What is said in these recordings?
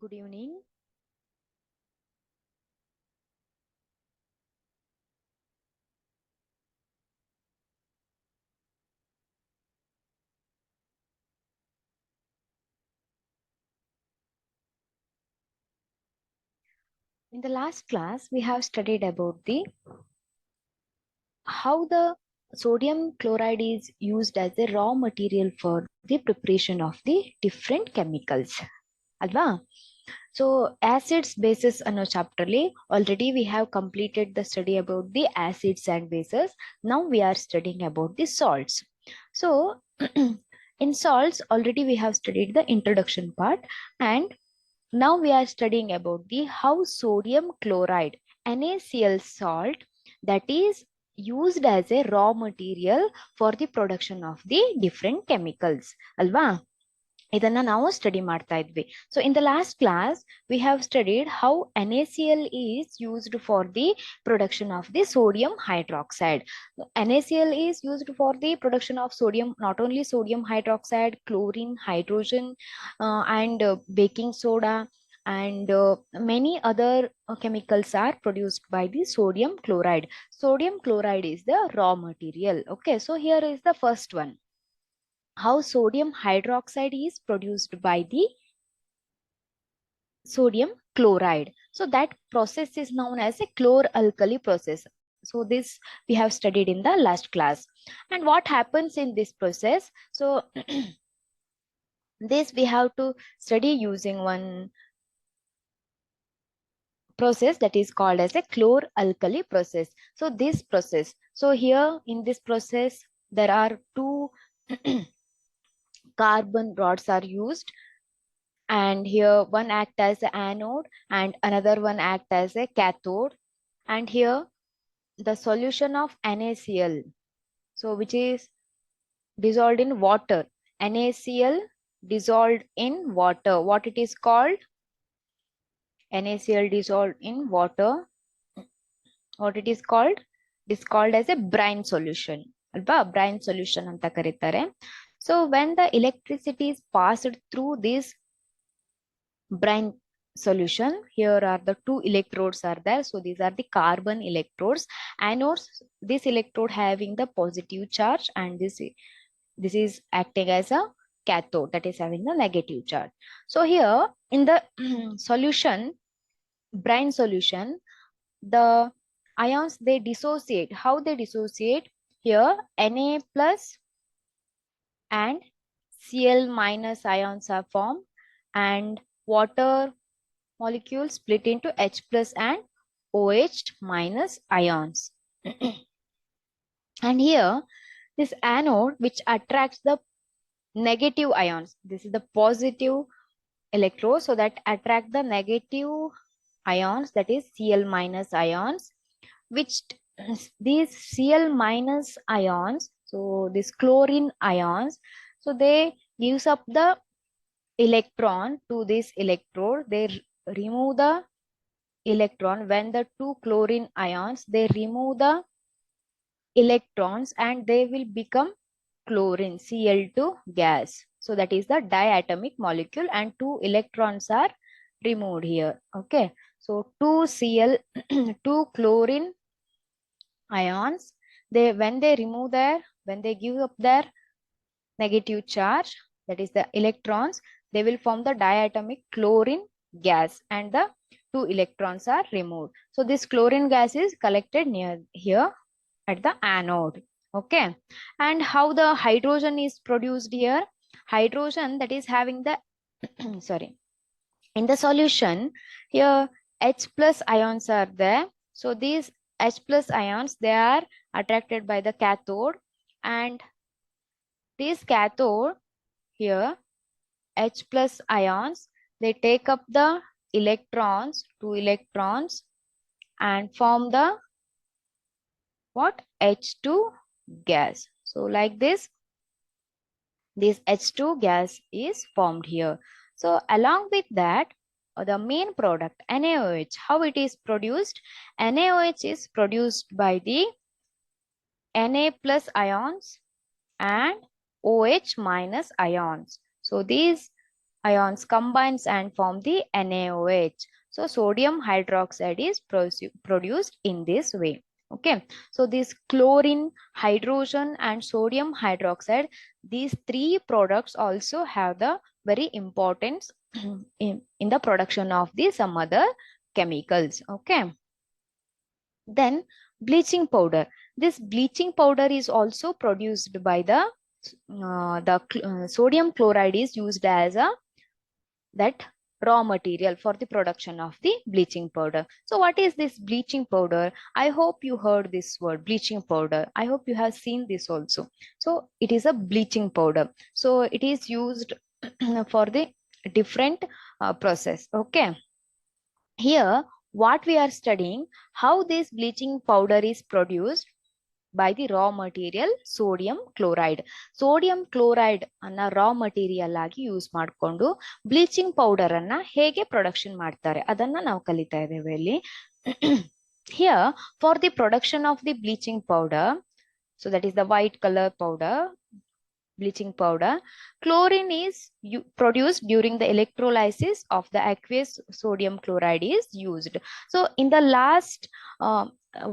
Good evening. In the last class, we have studied about the how the sodium chloride is used as a raw material for the preparation of the different chemicals. Alva? So acids, bases ಅನ್ನೋ chapter ಅಲ್ಲಿ already we have completed the study about the acids and bases. Now we are studying about the salts. So in salts already we have studied the introduction part, and now we are studying about the how sodium chloride NaCl salt that is used as a raw material for the production of the different chemicals. Alva? ಇದನ್ನ ನಾವು study ಮಾಡ್ತಾ ಇದ್ವಿ. So in the last class we have studied how NaCl is used for the production of the sodium hydroxide. NaCl is used for the production of sodium, not only sodium hydroxide, chlorine, hydrogen, and baking soda, and many other chemicals are produced by the sodium chloride. Sodium chloride is the raw material. Okay, so here is the first one, how sodium hydroxide is produced by the sodium chloride. So that process is known as a chlor-alkali process. So this we have studied in the last class. And what happens in this process? So this we have to study using one process that is called as a chlor-alkali process. So this process, so here in this process, there are two carbon rods are used, and here one act as an anode and another one act as a cathode, and here the solution of NaCl, so which is dissolved in water. NaCl dissolved in water, what it is called? NaCl dissolved in water, what it is called? It is called as a brine solution. Alba brine solution anta karitare. So when the electricity is passed through this brine solution, here are the two electrodes are there. So these are the carbon electrodes. Anodes, this electrode having the positive charge, and this is acting as a cathode that is having the negative charge. So here in the solution, brine solution, the ions, they dissociate. How they dissociate? Here Na plus and Cl minus ions are formed, and water molecules split into H plus and OH minus ions. And here this anode which attracts the negative ions, this is the positive electrode, so that attract the negative ions, that is Cl minus ions, which these Cl minus ions, so this chlorine ions, so they gives up the electron to this electrode. They remove the electron. When the two chlorine ions, they remove the electrons and they will become chlorine, Cl2 gas. So that is the diatomic molecule, and two electrons are removed here. Okay, so two Cl, two chlorine ions, they when they remove their, when they give up their negative charge, that is the electrons, they will form the diatomic chlorine gas, and the two electrons are removed. So this chlorine gas is collected near here at the anode. Okay, and how the hydrogen is produced here? Hydrogen that is having the sorry, in the solution here H plus ions are there. So these H plus ions, they are attracted by the cathode, and this cathode here H plus ions, they take up the electrons, two electrons, and form the what? H2 gas. So like this H2 gas is formed here. So along with that, the main product NaOH, how it is produced? NaOH is produced by the Na plus ions and OH minus ions. So these ions combines and form the NaOH. So sodium hydroxide is produced in this way. Okay, so this chlorine, hydrogen, and sodium hydroxide, these three products also have the very importance in the production of the some other chemicals. Okay, then bleaching powder. This bleaching powder is also produced by the sodium chloride is used as a that raw material for the production of the bleaching powder. So what is this bleaching powder? I hope you heard this word bleaching powder. I hope you have seen this also. So it is a bleaching powder. So it is used for the different process. Okay. Here, what we are studying, how this bleaching powder is produced by the raw material sodium chloride. Sodium chloride ಅನ್ನ raw material ಆಗಿ use ಮಾಡಿಕೊಂಡು bleaching powder ಅನ್ನ ಹೇಗೆ production ಮಾಡ್ತಾರೆ ಅದನ್ನ ನಾವು ಕಲಿತಾ ಇದ್ದೇವೆ ಇಲ್ಲಿ. Here, for the production of the bleaching powder, so that is the white color powder, bleaching powder, chlorine is produced during the electrolysis of the aqueous sodium chloride is used. So in the last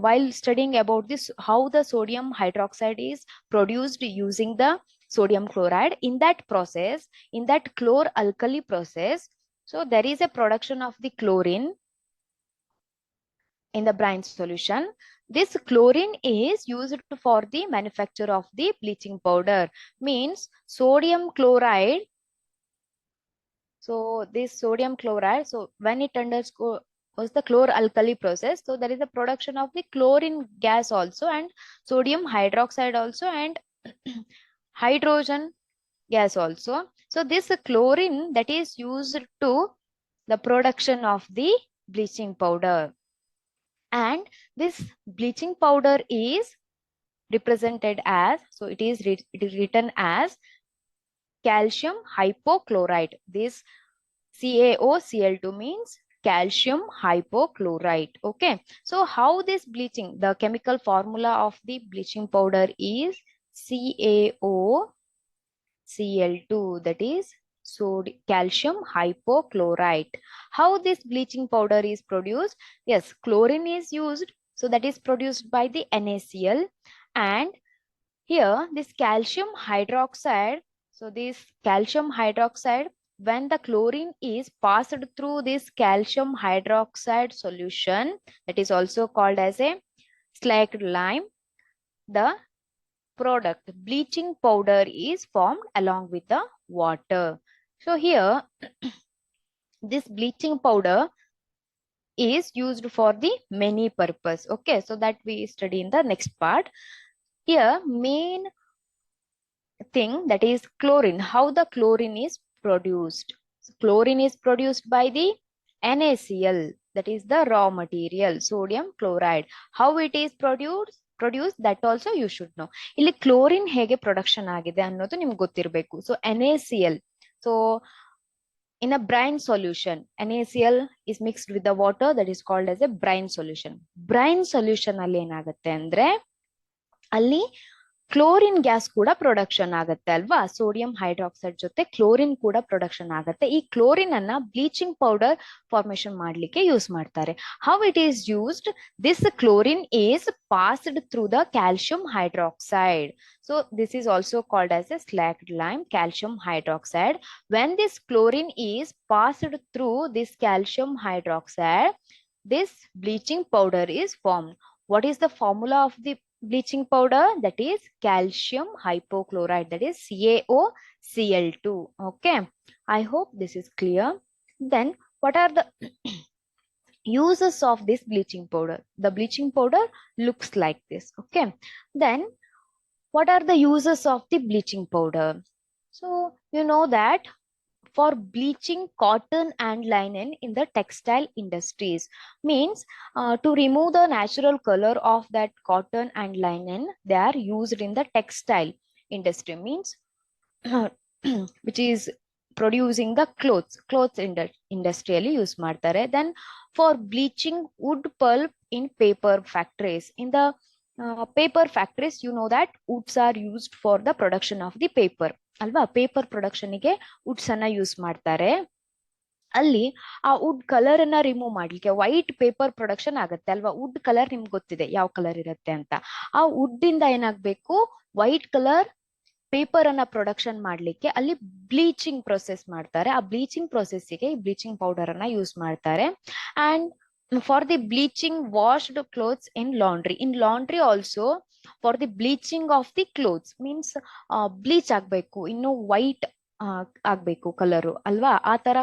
while studying about this, how the sodium hydroxide is produced using the sodium chloride, in that process, in that chlor-alkali process, so there is a production of the chlorine in the brine solution. This chlorine is used for the manufacture of the bleaching powder. Means sodium chloride. So this sodium chloride, so when it undergoes the chlor-alkali process, so there is a production of the chlorine gas also and sodium hydroxide also and hydrogen gas also. So this chlorine that is used to the production of the bleaching powder. And this bleaching powder is represented as, so it is written as calcium hypochlorite. This CaOCl2 means calcium hypochlorite. Okay, so how this bleaching, the chemical formula of the bleaching powder is CaOCl2, that is calcium hypochlorite. How this bleaching powder is produced? Yes, chlorine is used, so that is produced by the NaCl, and here this calcium hydroxide, so this calcium hydroxide, when the chlorine is passed through this calcium hydroxide solution, that is also called as a slaked lime, the product bleaching powder is formed along with the water. So here this bleaching powder is used for the many purpose. Okay, so that we study in the next part. Here main thing, that is chlorine, how the chlorine is produced. So chlorine is produced by the NaCl, that is the raw material sodium chloride. How it is produced that also you should know. ಇಲ್ಲಿ chlorine ಹೇಗೆ production ಆಗಿದೆ ಅನ್ನೋದು ನಿಮ್ಗೆ ಗೊತ್ತಿರಬೇಕು. So NaCl, so in a brine solution, NaCl is mixed with the water, that is called as a brine solution. Brine solution ಅಲ್ಲಿ ಏನಾಗುತ್ತೆ ಅಂದ್ರೆ ಅಲ್ಲಿ ಕ್ಲೋರಿನ್ ಗ್ಯಾಸ್ ಕೂಡ ಪ್ರೊಡಕ್ಷನ್ ಆಗುತ್ತೆ ಅಲ್ವಾ, ಸೋಡಿಯಂ ಹೈಡ್ರಾಕ್ಸೈಡ್ ಜೊತೆ ಕ್ಲೋರಿನ್ ಕೂಡ ಪ್ರೊಡಕ್ಷನ್ ಆಗುತ್ತೆ. ಈ ಕ್ಲೋರಿನ್ ಅನ್ನ ಬ್ಲೀಚಿಂಗ್ ಪೌಡರ್ ಫಾರ್ಮೇಶನ್ ಮಾಡ್ಲಿಕ್ಕೆ ಯೂಸ್ ಮಾಡ್ತಾರೆ. How it is used? This chlorine is passed through the calcium hydroxide. So this is also called as a slaked lime, calcium hydroxide. When this chlorine is passed through this calcium hydroxide, this bleaching powder is formed. What is the formula of the bleaching powder? That is calcium hypochlorite, that is CaOCl2. Okay, I hope this is clear. Then what are the uses of this bleaching powder? The bleaching powder looks like this. Okay, then what are the uses of the bleaching powder? So you know that for bleaching cotton and linen in the textile industries, means to remove the natural color of that cotton and linen, they are used in the textile industry, means which is producing the clothes industrially use ಮಾಡ್ತಾರೆ. Then for bleaching wood pulp in paper factories, in the paper factories, you know that woods are used for the production of the paper. ಅಲ್ವಾ, paper ಪ್ರೊಡಕ್ಷನ್ಗೆ Woods ಅನ್ನ use ಮಾಡ್ತಾರೆ. ಅಲ್ಲಿ ಆ wood colour ಅನ್ನ remove ಮಾಡ್ಲಿಕ್ಕೆ white paper production ಆಗುತ್ತೆ ಅಲ್ವಾ. Wood colour ನಿಮ್ಗೆ ಗೊತ್ತಿದೆ ಯಾವ ಕಲರ್ ಇರುತ್ತೆ ಅಂತ. ಆ ವುಡ್ ಇಂದ ಏನಾಗ್ಬೇಕು, ವೈಟ್ ಕಲರ್ ಪೇಪರ್ ಅನ್ನ ಪ್ರೊಡಕ್ಷನ್ ಮಾಡ್ಲಿಕ್ಕೆ ಅಲ್ಲಿ ಬ್ಲೀಚಿಂಗ್ ಪ್ರೊಸೆಸ್ ಮಾಡ್ತಾರೆ. ಆ ಬ್ಲೀಚಿಂಗ್ ಪ್ರೊಸೆಸ್ಗೆ ಈ ಬ್ಲೀಚಿಂಗ್ ಪೌಡರ್ ಅನ್ನ ಯೂಸ್ ಮಾಡ್ತಾರೆ. And for the bleaching washed clothes in laundry. In laundry also for the bleaching of the clothes means bleach ಆಗ್ಬೇಕು, ಇನ್ನು ವೈಟ್ ಆಗ್ಬೇಕು ಕಲರು ಅಲ್ವಾ, ಆ ತರ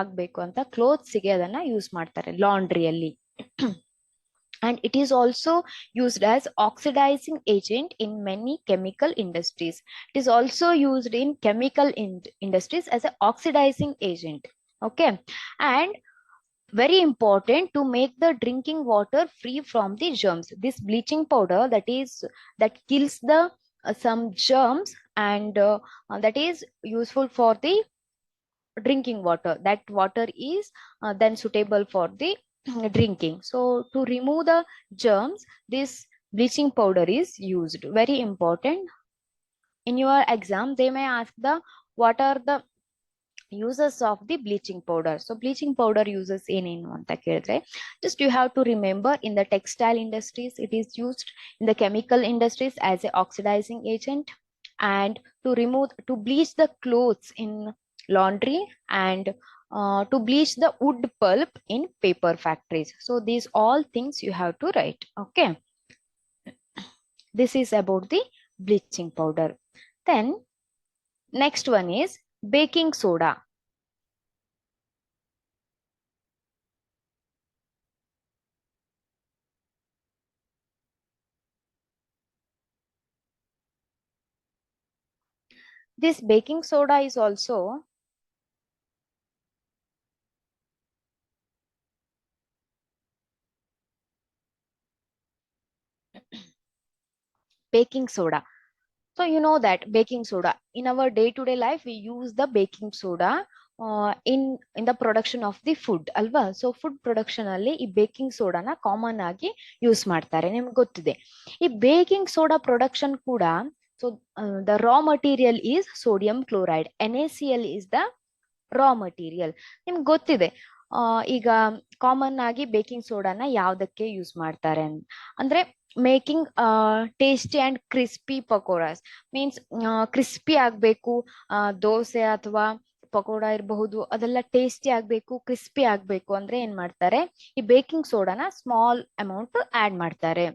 ಆಗ್ಬೇಕು ಅಂತ ಕ್ಲೋತ್ಸ್ಗೆ ಅದನ್ನ ಯೂಸ್ ಮಾಡ್ತಾರೆ ಲಾಂಡ್ರಿಯಲ್ಲಿ. And it is also used as oxidizing agent in many chemical industries. It is also used in chemical industries as an oxidizing agent. Okay, and very important to make the drinking water free from the germs. This bleaching powder that kills the some germs, and that is useful for the drinking water. That water is then suitable for the drinking. So to remove the germs, this bleaching powder is used. Very important. In your exam they may ask the what are the uses of the bleaching powder. So bleaching powder uses ಏನೇನು ಅಂತ ಕೇಳಿದ್ರೆ, just you have to remember in the textile industries it is used, in the chemical industries as a oxidizing agent, and to bleach the clothes in laundry, and to bleach the wood pulp in paper factories. So these all things you have to write. Okay, this is about the bleaching powder. Then next one is baking soda. This baking soda is also baking soda. So you know that baking soda in our day-to-day life we use the baking soda in the production of the food ಅಲ್ವಾ. So food production ಅಲ್ಲಿ ಈ baking ಸೋಡಾನ common ಆಗಿ use ಮಾಡ್ತಾರೆ, ನಿಮ್ಗೆ ಗೊತ್ತಿದೆ. ಈ baking soda production ಕೂಡ, so the raw material is sodium chloride. NaCl is the raw material. ನಿಮ್ಗೆ ಗೊತ್ತಿದೆ ಈಗ ಕಾಮನ್ ಆಗಿ ಬೇಕಿಂಗ್ ಸೋಡಾನ ಯಾವ್ದಕ್ಕೆ ಯೂಸ್ ಮಾಡ್ತಾರೆ ಅಂದ್ರೆ making tasty and crispy pakodas. Means crispy ಆಗ್ಬೇಕು, ದೋಸೆ ಅಥವಾ ಪಕೋಡ ಇರಬಹುದು, ಅದೆಲ್ಲ ಟೇಸ್ಟಿ ಆಗ್ಬೇಕು, ಕ್ರಿಸ್ಪಿ ಆಗ್ಬೇಕು ಅಂದ್ರೆ ಏನ್ ಮಾಡ್ತಾರೆ, ಈ ಬೇಕಿಂಗ್ ಸೋಡಾನ ಸ್ಮಾಲ್ ಅಮೌಂಟ್ ಆಡ್ ಮಾಡ್ತಾರೆ.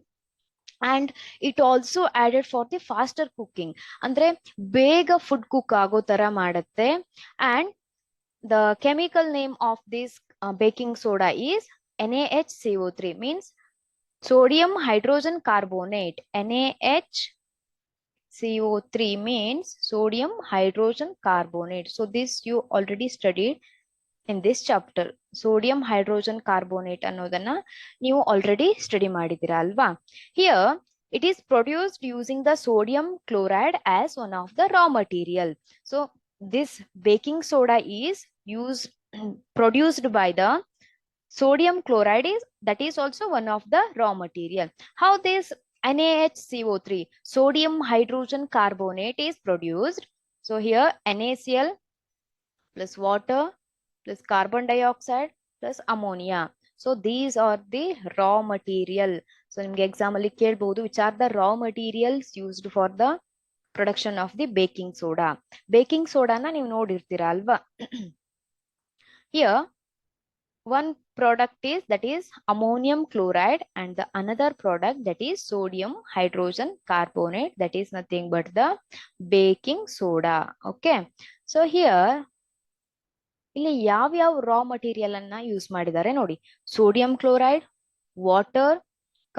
And it also added for the faster cooking, ಅಂದ್ರೆ ಬೇಗ ಫುಡ್ ಕುಕ್ ಆಗೋ ತರ ಮಾಡುತ್ತೆ. And the chemical name of this baking soda is NaHCO3, means sodium hydrogen carbonate. NaHCO3 means sodium hydrogen carbonate. So this you already studied in this chapter. Sodium hydrogen carbonate ಅನ್ನೋದನ್ನ ನೀವು already study ಮಾಡಿದಿರಾ ಅಲ್ವಾ. Here it is produced using the sodium chloride as one of the raw material. So this baking soda is produced by the sodium chloride, that is also one of the raw material. How this NaHCO3, sodium hydrogen carbonate, is produced? So here NaCl plus water plus carbon dioxide plus ammonia. So these are the raw material. So nimge exam alli kelbodu which are the raw materials used for the production of the baking soda. Baking soda na ನೀವು ನೋಡಿರ್ತೀರಾ ಅಲ್ವಾ. Here one product is that is ammonium chloride, and the another product that is sodium hydrogen carbonate, that is nothing but the baking soda. Okay, so here ಇಲ್ಲಿ ಯಾವ raw material ಅನ್ನ use ಮಾಡಿದ್ದಾರೆ ನೋಡಿ. Sodium chloride, water,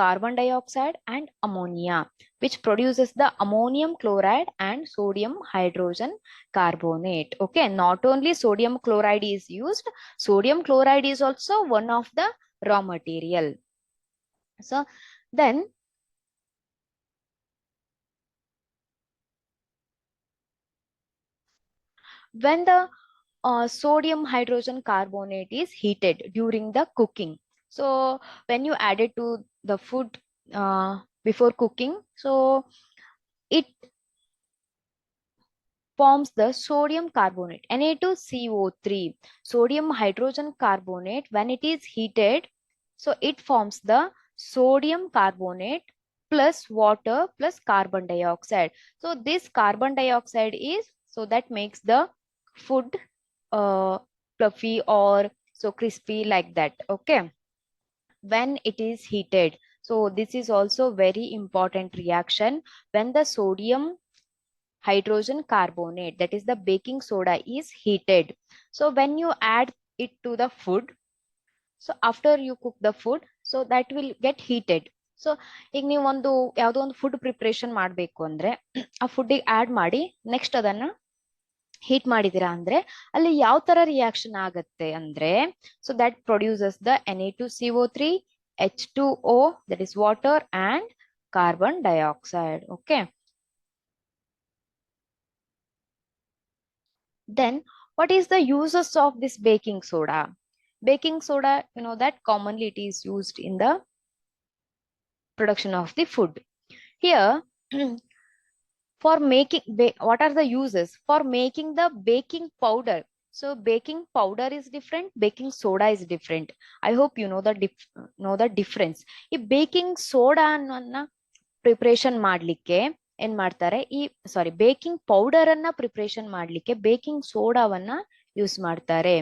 carbon dioxide and ammonia, which produces the ammonium chloride and sodium hydrogen carbonate. Okay, not only sodium chloride is used, sodium chloride is also one of the raw material. So then when the sodium hydrogen carbonate is heated during the cooking, so when you add it to the food before cooking, so it forms the sodium carbonate, Na2CO3. Sodium hydrogen carbonate, when it is heated, so it forms the sodium carbonate plus water plus carbon dioxide. So this carbon dioxide is, so that makes the food fluffy or so crispy like that. Okay, when it is heated. So this is also very important reaction. When the sodium hydrogen carbonate, that is the baking soda, is heated, so when you add it to the food, so after you cook the food, so that will get heated. So ಈಗ ನೀವು ಯಾವುದೋ ಒಂದು food preparation ಮಾಡಬೇಕು ಅಂದ್ರೆ ಆ ಫುಡ್ಡಿಗೆ add ಮಾಡಿ next ಅದನ್ನ heat ಮಾಡಿದಿರಾ ಅಂದ್ರೆ ಅಲ್ಲಿ ಯಾವ ತರ ರಿಯಾಕ್ಷನ್ ಆಗತ್ತೆ ಅಂದ್ರೆ, so that produces the Na2CO3, H2O, that is water, and carbon dioxide. Okay. Then what is the uses of this baking soda? Baking soda, you know that commonly it is used in the production of the food. Here, for making, what are the uses? For making the baking powder. So baking powder is different, baking soda is different. I hope you know the difference. ಈ baking soda ಅನ್ನೋನ್ನ preparation ಮಾಡ್ಲಿಕ್ಕೆ ಏನ್ ಮಾಡ್ತಾರೆ, ಈ baking powder ಅನ್ನ preparation ಮಾಡ್ಲಿಕ್ಕೆ baking ಸೋಡಾವನ್ನ use ಮಾಡ್ತಾರೆ.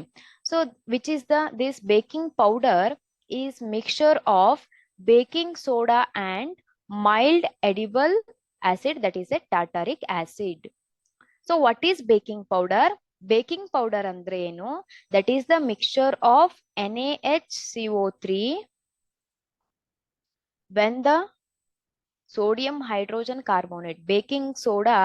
So which is this baking powder is mixture of baking soda and mild edible acid, that is a tartaric acid. So what is baking powder? Baking powder andre enu? That is the mixture of NaHCO3 when the sodium hydrogen carbonate, baking soda,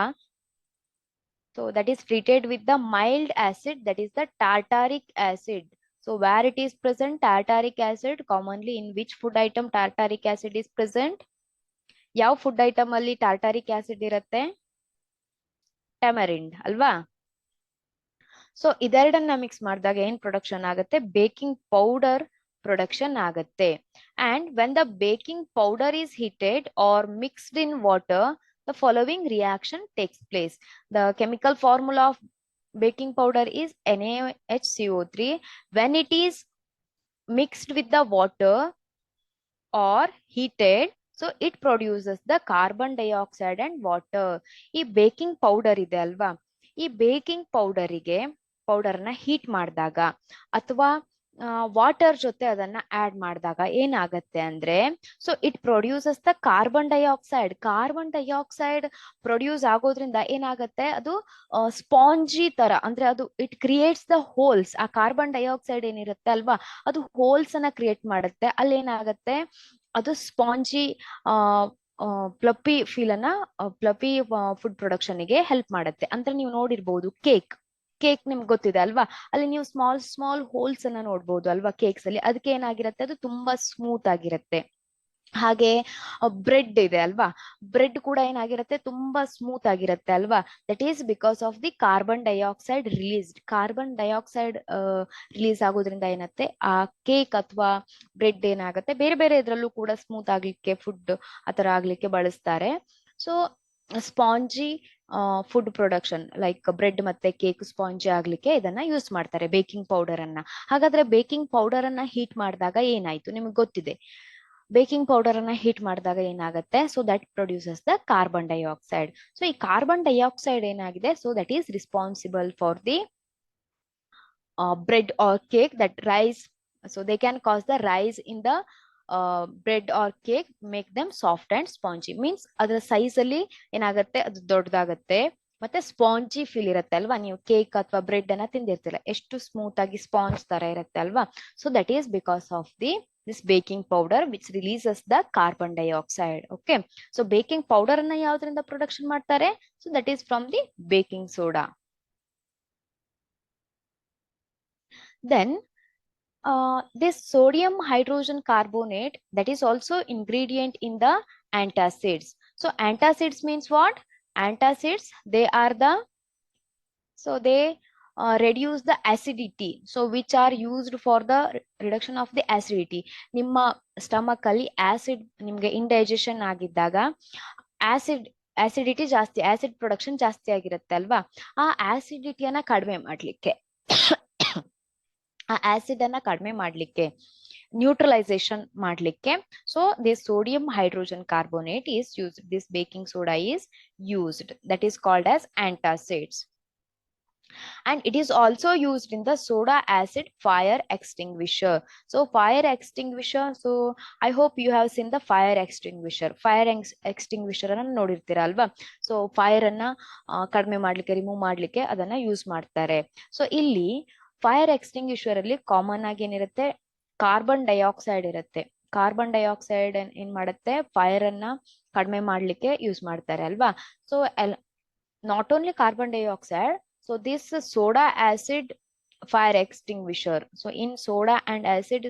so that is treated with the mild acid, that is the tartaric acid. So where it is present, tartaric acid, commonly in which food item tartaric acid is present? ಯಾವ food item ಅಲ್ಲಿ tartaric acid ಇರುತ್ತೆ? Tamarind ಅಲ್ವಾ? So ಇದೆರಡನ್ನ mix ಮಾಡಿದಾಗ ಏನ್ production ಆಗುತ್ತೆ? Baking powder production ಆಗುತ್ತೆ. And when the baking powder is heated or mixed in water, the following reaction takes place. The chemical formula of baking powder is NaHCO3. When it is mixed with the water or heated, so it produces the carbon dioxide and water. ಈ baking powder ಇದೆ ಅಲ್ವಾ, ಈ baking ಪೌಡರಿಗೆ ಪೌಡರ್ನ heat ಮಾಡಿದಾಗ ಅಥವಾ water ಜೊತೆ ಅದನ್ನ add ಮಾಡಿದಾಗ ಏನಾಗತ್ತೆ ಅಂದ್ರೆ, so it produces the carbon dioxide. Carbon dioxide produce ಆಗೋದ್ರಿಂದ ಏನಾಗತ್ತೆ, ಅದು ಸ್ಪಾಂಜಿ ತರ, ಅಂದ್ರೆ ಅದು ಇಟ್ ಕ್ರಿಯೇಟ್ಸ್ ದ ಹೋಲ್ಸ್. ಆ ಕಾರ್ಬನ್ ಡೈಆಕ್ಸೈಡ್ ಏನಿರುತ್ತೆ ಅಲ್ವಾ, ಅದು ಹೋಲ್ಸ್ ಅನ್ನ ಕ್ರಿಯೇಟ್ ಮಾಡುತ್ತೆ. ಅಲ್ಲಿ ಏನಾಗತ್ತೆ, ಅದು ಸ್ಪಾಂಜಿ ಪ್ಲಪ್ಪಿ ಫೀಲ್ ಅನ್ನ, ಪ್ಲಪ್ಪಿ ಫುಡ್ ಪ್ರೊಡಕ್ಷನ್ ಗೆ ಹೆಲ್ಪ್ ಮಾಡುತ್ತೆ. ಅಂದ್ರೆ ನೀವು ನೋಡಿರ್ಬಹುದು ಕೇಕ್ ನಿಮ್ಗೆ ಗೊತ್ತಿದೆ ಅಲ್ವಾ, ಅಲ್ಲಿ ನೀವು ಸ್ಮಾಲ್ ಹೋಲ್ಸ್ ಅನ್ನ ನೋಡ್ಬೋದು ಅಲ್ವಾ ಕೇಕ್ಸ್ ಅಲ್ಲಿ. ಅದಕ್ಕೆ ಏನಾಗಿರುತ್ತೆ, ಅದು ತುಂಬಾ ಸ್ಮೂತ್ ಆಗಿರುತ್ತೆ. ಹಾಗೆ ಬ್ರೆಡ್ ಇದೆ ಅಲ್ವಾ, ಬ್ರೆಡ್ ಕೂಡ ಏನಾಗಿರುತ್ತೆ, ತುಂಬಾ ಸ್ಮೂತ್ ಆಗಿರುತ್ತೆ ಅಲ್ವಾ. That is because of the carbon dioxide released. Carbon dioxide release ಆಗೋದ್ರಿಂದ ಏನತ್ತೆ, ಆ ಕೇಕ್ ಅಥವಾ ಬ್ರೆಡ್ ಏನಾಗುತ್ತೆ, ಬೇರೆ ಬೇರೆ ಇದ್ರಲ್ಲೂ ಕೂಡ ಸ್ಮೂತ್ ಆಗ್ಲಿಕ್ಕೆ, ಫುಡ್ ಆತರ ಆಗ್ಲಿಕ್ಕೆ ಬಳಸ್ತಾರೆ. So spongy food production like bread ಮತ್ತೆ ಕೇಕ್ ಸ್ಪಾಂಜಿ ಆಗ್ಲಿಕ್ಕೆ ಇದನ್ನ ಯೂಸ್ ಮಾಡ್ತಾರೆ, ಬೇಕಿಂಗ್ ಪೌಡರ್ ಅನ್ನ. ಹಾಗಾದ್ರೆ ಬೇಕಿಂಗ್ ಪೌಡರ್ ಅನ್ನ ಹೀಟ್ ಮಾಡಿದಾಗ ಏನಾಯ್ತು ನಿಮ್ಗೆ ಗೊತ್ತಿದೆ. ಬೇಕಿಂಗ್ ಪೌಡರ್ ಅನ್ನ ಹೀಟ್ ಮಾಡಿದಾಗ ಏನಾಗುತ್ತೆ, so that produces the carbon dioxide. So ಈ ಕಾರ್ಬನ್ ಡೈಆಕ್ಸೈಡ್ ಏನಾಗಿದೆ, so that is responsible for the bread or cake that rise, so they can cause the rise in the bread or cake, make them soft and spongy. Means ಅದರ size ಅಲ್ಲಿ ಏನಾಗುತ್ತೆ, ಅದು ದೊಡ್ಡದಾಗತ್ತೆ ಮತ್ತೆ spongy feel ಇರುತ್ತೆ ಅಲ್ವಾ. ನೀವು cake ಅಥವಾ bread ಅನ್ನ ತಿಂದಿರ್ತಿಲ್ಲ, ಎಷ್ಟು ಸ್ಮೂತ್ ಆಗಿ ಸ್ಪಾಂಜ್ ತರ ಇರುತ್ತೆ ಅಲ್ವಾ. So that is because of this baking powder which releases the carbon dioxide. Okay, so baking powder ಅನ್ನ ಯಾವ್ದ್ರಿಂದ ಪ್ರೊಡಕ್ಷನ್ ಮಾಡ್ತಾರೆ? So that is from the baking soda. Then this sodium hydrogen carbonate, that is also ingredient in the antacids. So antacids means what? Antacids, they are the, so they reduce the acidity, so which are used for the reduction of the acidity. ನಿಮ್ಮ stomach ಅಲ್ಲಿ acid ನಿಮ್ಗೆ indigestion ಆಗಿದ್ದಾಗ acid acidity ಜಾಸ್ತಿ, acid production ಜಾಸ್ತಿ ಆಗಿರುತ್ತೆ ಅಲ್ವಾ. ಆ ಆಸಿಡಿಟಿಯನ್ನ ಕಡಿಮೆ ಮಾಡ್ಲಿಕ್ಕೆ ಆ ಆಸಿಡ್ ಅನ್ನ ಕಡಿಮೆ ಮಾಡ್ಲಿಕ್ಕೆ, ನ್ಯೂಟ್ರಲೈಸೇಷನ್ ಮಾಡ್ಲಿಕ್ಕೆ, so this sodium hydrogen carbonate is used, this baking soda is used, that is called as antacids. And it is also used in the soda acid fire extinguisher. So fire extinguisher, so I hope you have seen the fire extinguisher. Fire extinguisher ಅನ್ನ ನೋಡಿರ್ತೀರಾ ಅಲ್ವಾ. So fire ಅನ್ನ ಕಡಿಮೆ ಮಾಡ್ಲಿಕ್ಕೆ, remove ಮಾಡ್ಲಿಕ್ಕೆ ಅದನ್ನ use ಮಾಡ್ತಾರೆ. So ಇಲ್ಲಿ ಫೈರ್ ಎಕ್ಸ್ಟಿಂಗ್ವಿಷರ್ ಅಲ್ಲಿ ಕಾಮನ್ ಆಗಿ ಏನಿರುತ್ತೆ, ಕಾರ್ಬನ್ ಡೈಆಕ್ಸೈಡ್ ಇರುತ್ತೆ. ಕಾರ್ಬನ್ ಡೈಆಕ್ಸೈಡ್ ಏನ್ ಮಾಡುತ್ತೆ, ಫೈರ್ ಅನ್ನ ಕಡಿಮೆ ಮಾಡ್ಲಿಕ್ಕೆ ಯೂಸ್ ಮಾಡ್ತಾರೆ ಅಲ್ವಾ. So not only carbon dioxide, so this soda acid fire extinguisher, so in soda and acid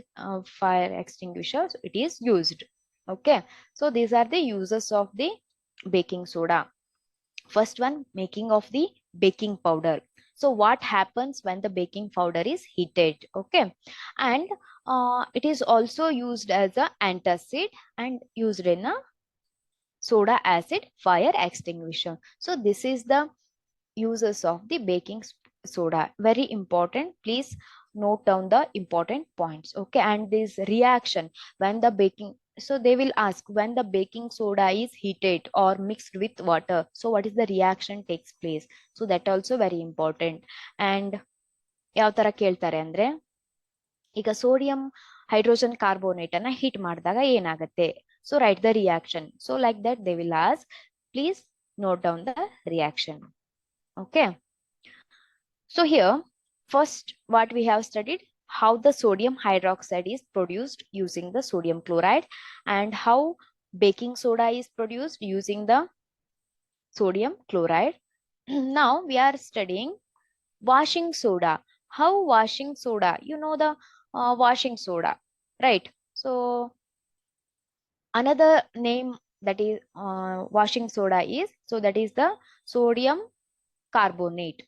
fire extinguisher, so it is used. Okay, so these are the uses of the baking soda. First one, making of the baking powder. So what happens when the baking powder is heated? Okay, and it is also used as a antacid and used in a soda acid fire extinguisher. So this is the uses of the baking soda. Very important, please note down the important points. Okay, and this reaction when the baking, so they will ask when the baking soda is heated or mixed with water, so what is the reaction takes place, so that also very important. And ಯಾವ ತರ ಕೇಳ್ತಾರೆ ಅಂದ್ರೆ, ಈಗ sodium hydrogen carbonate ಅನ್ನ heat ಮಾಡಿದಾಗ ಏನಾಗುತ್ತೆ, so right the reaction. So like that they will ask, please note down the reaction. Okay, so here first what we have studied, how the sodium hydroxide is produced using the sodium chloride, and how baking soda is produced using the sodium chloride. Now we are studying washing soda. How washing soda, you know the washing soda, right? So another name that is washing soda is, so that is the sodium carbonate,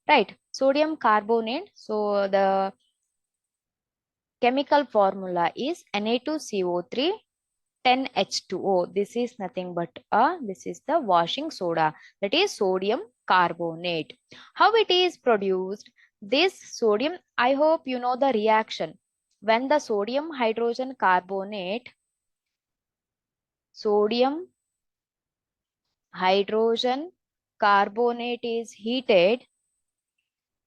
right? Sodium carbonate, so the chemical formula is Na2CO3 10H2O. This is nothing but this is the washing soda, that is sodium carbonate. How it is produced? This sodium, I hope you know the reaction. When the sodium hydrogen carbonate, sodium hydrogen carbonate is heated,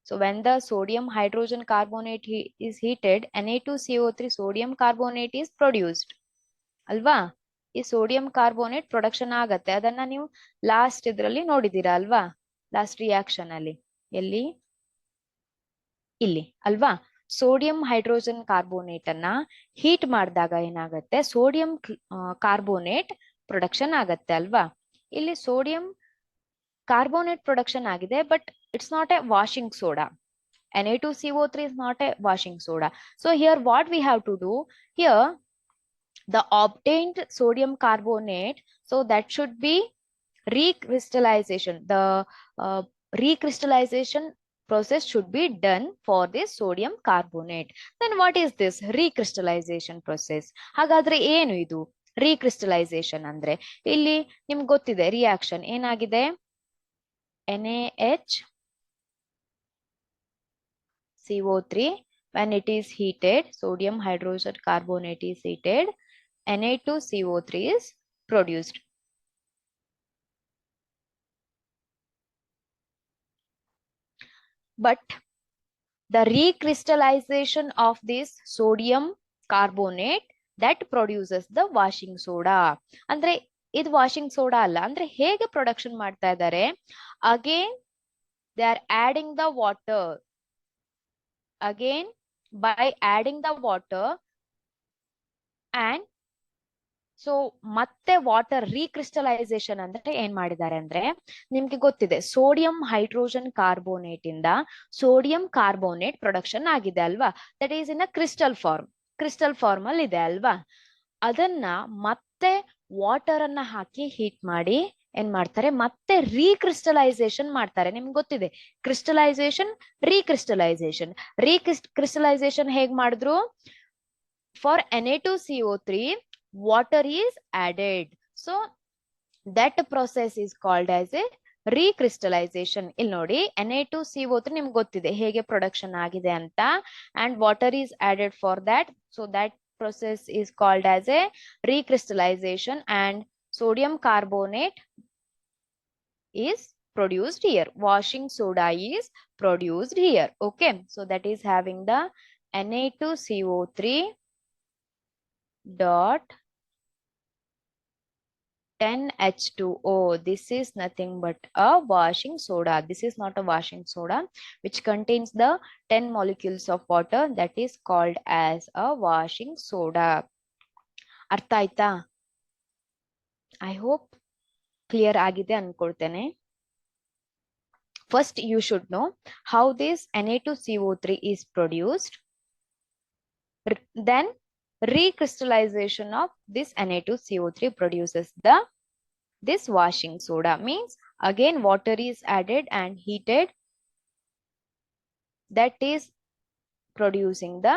so when the sodium hydrogen carbonate is heated, Na2CO3 sodium carbonate is produced ಅಲ್ವಾ. ಈ sodium carbonate production ಆಗತ್ತೆ, ಅದನ್ನ ನೀವು last ಇದ್ರಲ್ಲಿ ನೋಡಿದೀರಾ ಅಲ್ವಾ, last reaction ಅಲ್ಲಿ, ಎಲ್ಲಿ, ಇಲ್ಲಿ ಅಲ್ವಾ. ಸೋಡಿಯಂ ಹೈಡ್ರೋಜನ್ ಕಾರ್ಬೋನೇಟ್ ಅನ್ನ ಹೀಟ್ ಮಾಡಿದಾಗ ಏನಾಗತ್ತೆ, ಸೋಡಿಯಂ ಕಾರ್ಬೋನೇಟ್ ಪ್ರೊಡಕ್ಷನ್ ಆಗತ್ತೆ ಅಲ್ವಾ. ಇಲ್ಲಿ ಸೋಡಿಯಂ carbonate production ಆಗಿದೆ, but it's not a washing soda. Na2CO3 is not a washing soda. So here what we have to do, here the obtained sodium carbonate, so that should be recrystallization. The recrystallization process should be done for this sodium carbonate. Then what is this recrystallization process? ಹಾಗಾದ್ರೆ ಏನು ಇದು recrystallization ಅಂದ್ರೆ? ಇಲ್ಲಿ ನಿಮ್ಗೆ ಗೊತ್ತಿದೆ reaction ಏನಾಗಿದೆ, NaHCO3 when it is heated, sodium hydrogen carbonate is heated, Na2CO3 is produced. But the recrystallization of this sodium carbonate, that produces the washing soda. ಅಂದ್ರೆ ಇದು ವಾಷಿಂಗ್ ಸೋಡಾ ಅಲ್ಲ. ಅಂದ್ರೆ ಹೇಗೆ ಪ್ರೊಡಕ್ಷನ್ ಮಾಡ್ತಾ ಇದ್ದಾರೆ, again they are adding the water, again by adding the water, and so ಮತ್ತೆ water recrystallisation ಅಂದ್ರೆ ಏನ್ ಮಾಡಿದ್ದಾರೆ ಅಂದ್ರೆ, ನಿಮ್ಗೆ ಗೊತ್ತಿದೆ ಸೋಡಿಯಂ ಹೈಡ್ರೋಜನ್ ಕಾರ್ಬೋನೇಟ್ ಇಂದ ಸೋಡಿಯಂ ಕಾರ್ಬೋನೇಟ್ ಪ್ರೊಡಕ್ಷನ್ ಆಗಿದೆ ಅಲ್ವಾ, that is in a crystal form, crystal form ಅಲ್ಲಿ ಇದೆ ಅಲ್ವಾ. ಅದನ್ನ ಮತ್ತೆ ವಾಟರ್ ಅನ್ನ ಹಾಕಿ ಹೀಟ್ ಮಾಡಿ ಏನ್ ಮಾಡ್ತಾರೆ, ಮತ್ತೆ ರೀಕ್ರಿಸ್ಟಲೈಸೇಷನ್ ಮಾಡ್ತಾರೆ. ನಿಮ್ಗೆ ಗೊತ್ತಿದೆ ಕ್ರಿಸ್ಟಲೈಸೇಷನ್, ರೀಕ್ರಿಸ್ಟಲೈಸೇಷನ್. ರೀಕ್ರಿಸ್ಟಲೈಸೇಷನ್ ಹೇಗ್ ಮಾಡಿದ್ರು, for Na2CO3 water is added. So That process is called as a recrystallization. ಇಲ್ಲಿ ನೋಡಿ Na2CO3 ನಿಮ್ಗೆ ಗೊತ್ತಿದೆ ಹೇಗೆ ಪ್ರೊಡಕ್ಷನ್ ಆಗಿದೆ ಅಂತ, and water is added for that. So that process is called as a recrystallization, and sodium carbonate is produced here. Washing soda is produced here. Okay, so that is having the Na2CO3 dot 10H2O. This is nothing but a washing soda. This is not a washing soda which contains the 10 molecules of water. That is called as a washing soda. ಅರ್ಥ ಆಯ್ತಾ? I hope clear ಆಗಿದೆ ಅನ್ಕೊಳ್ತೇನೆ. First you should know how this Na2CO3 is produced. Then recrystallization of this Na2CO3 produces this washing soda. Means again water is added and heated, that is producing the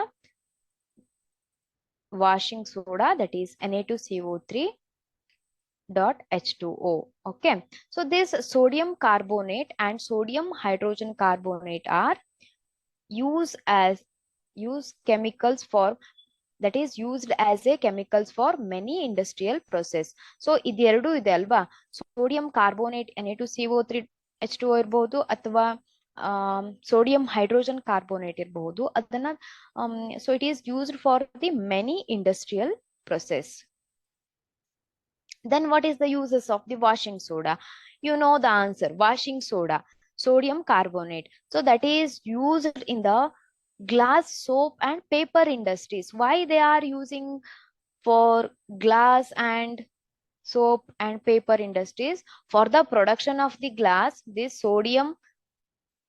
washing soda, that is Na2CO3 dot H2O. Okay, so this sodium carbonate and sodium hydrogen carbonate are used chemicals for, that is used as a chemicals for many industrial process. So ಇದೆರಡು ಇದೆ ಅಲ್ವಾ, sodium carbonate Na2CO3 H2O ಇರಬಹುದು ಅಥವಾ sodium hydrogen carbonate ಇರಬಹುದು, ಅದನ್ನ so it is used for the many industrial process. Then what is the uses of the washing soda? You know the answer. Washing soda, sodium carbonate, so that is used in the glass, soap and paper industries. Why they are using for glass and soap and paper industries? For the production of the glass, this sodium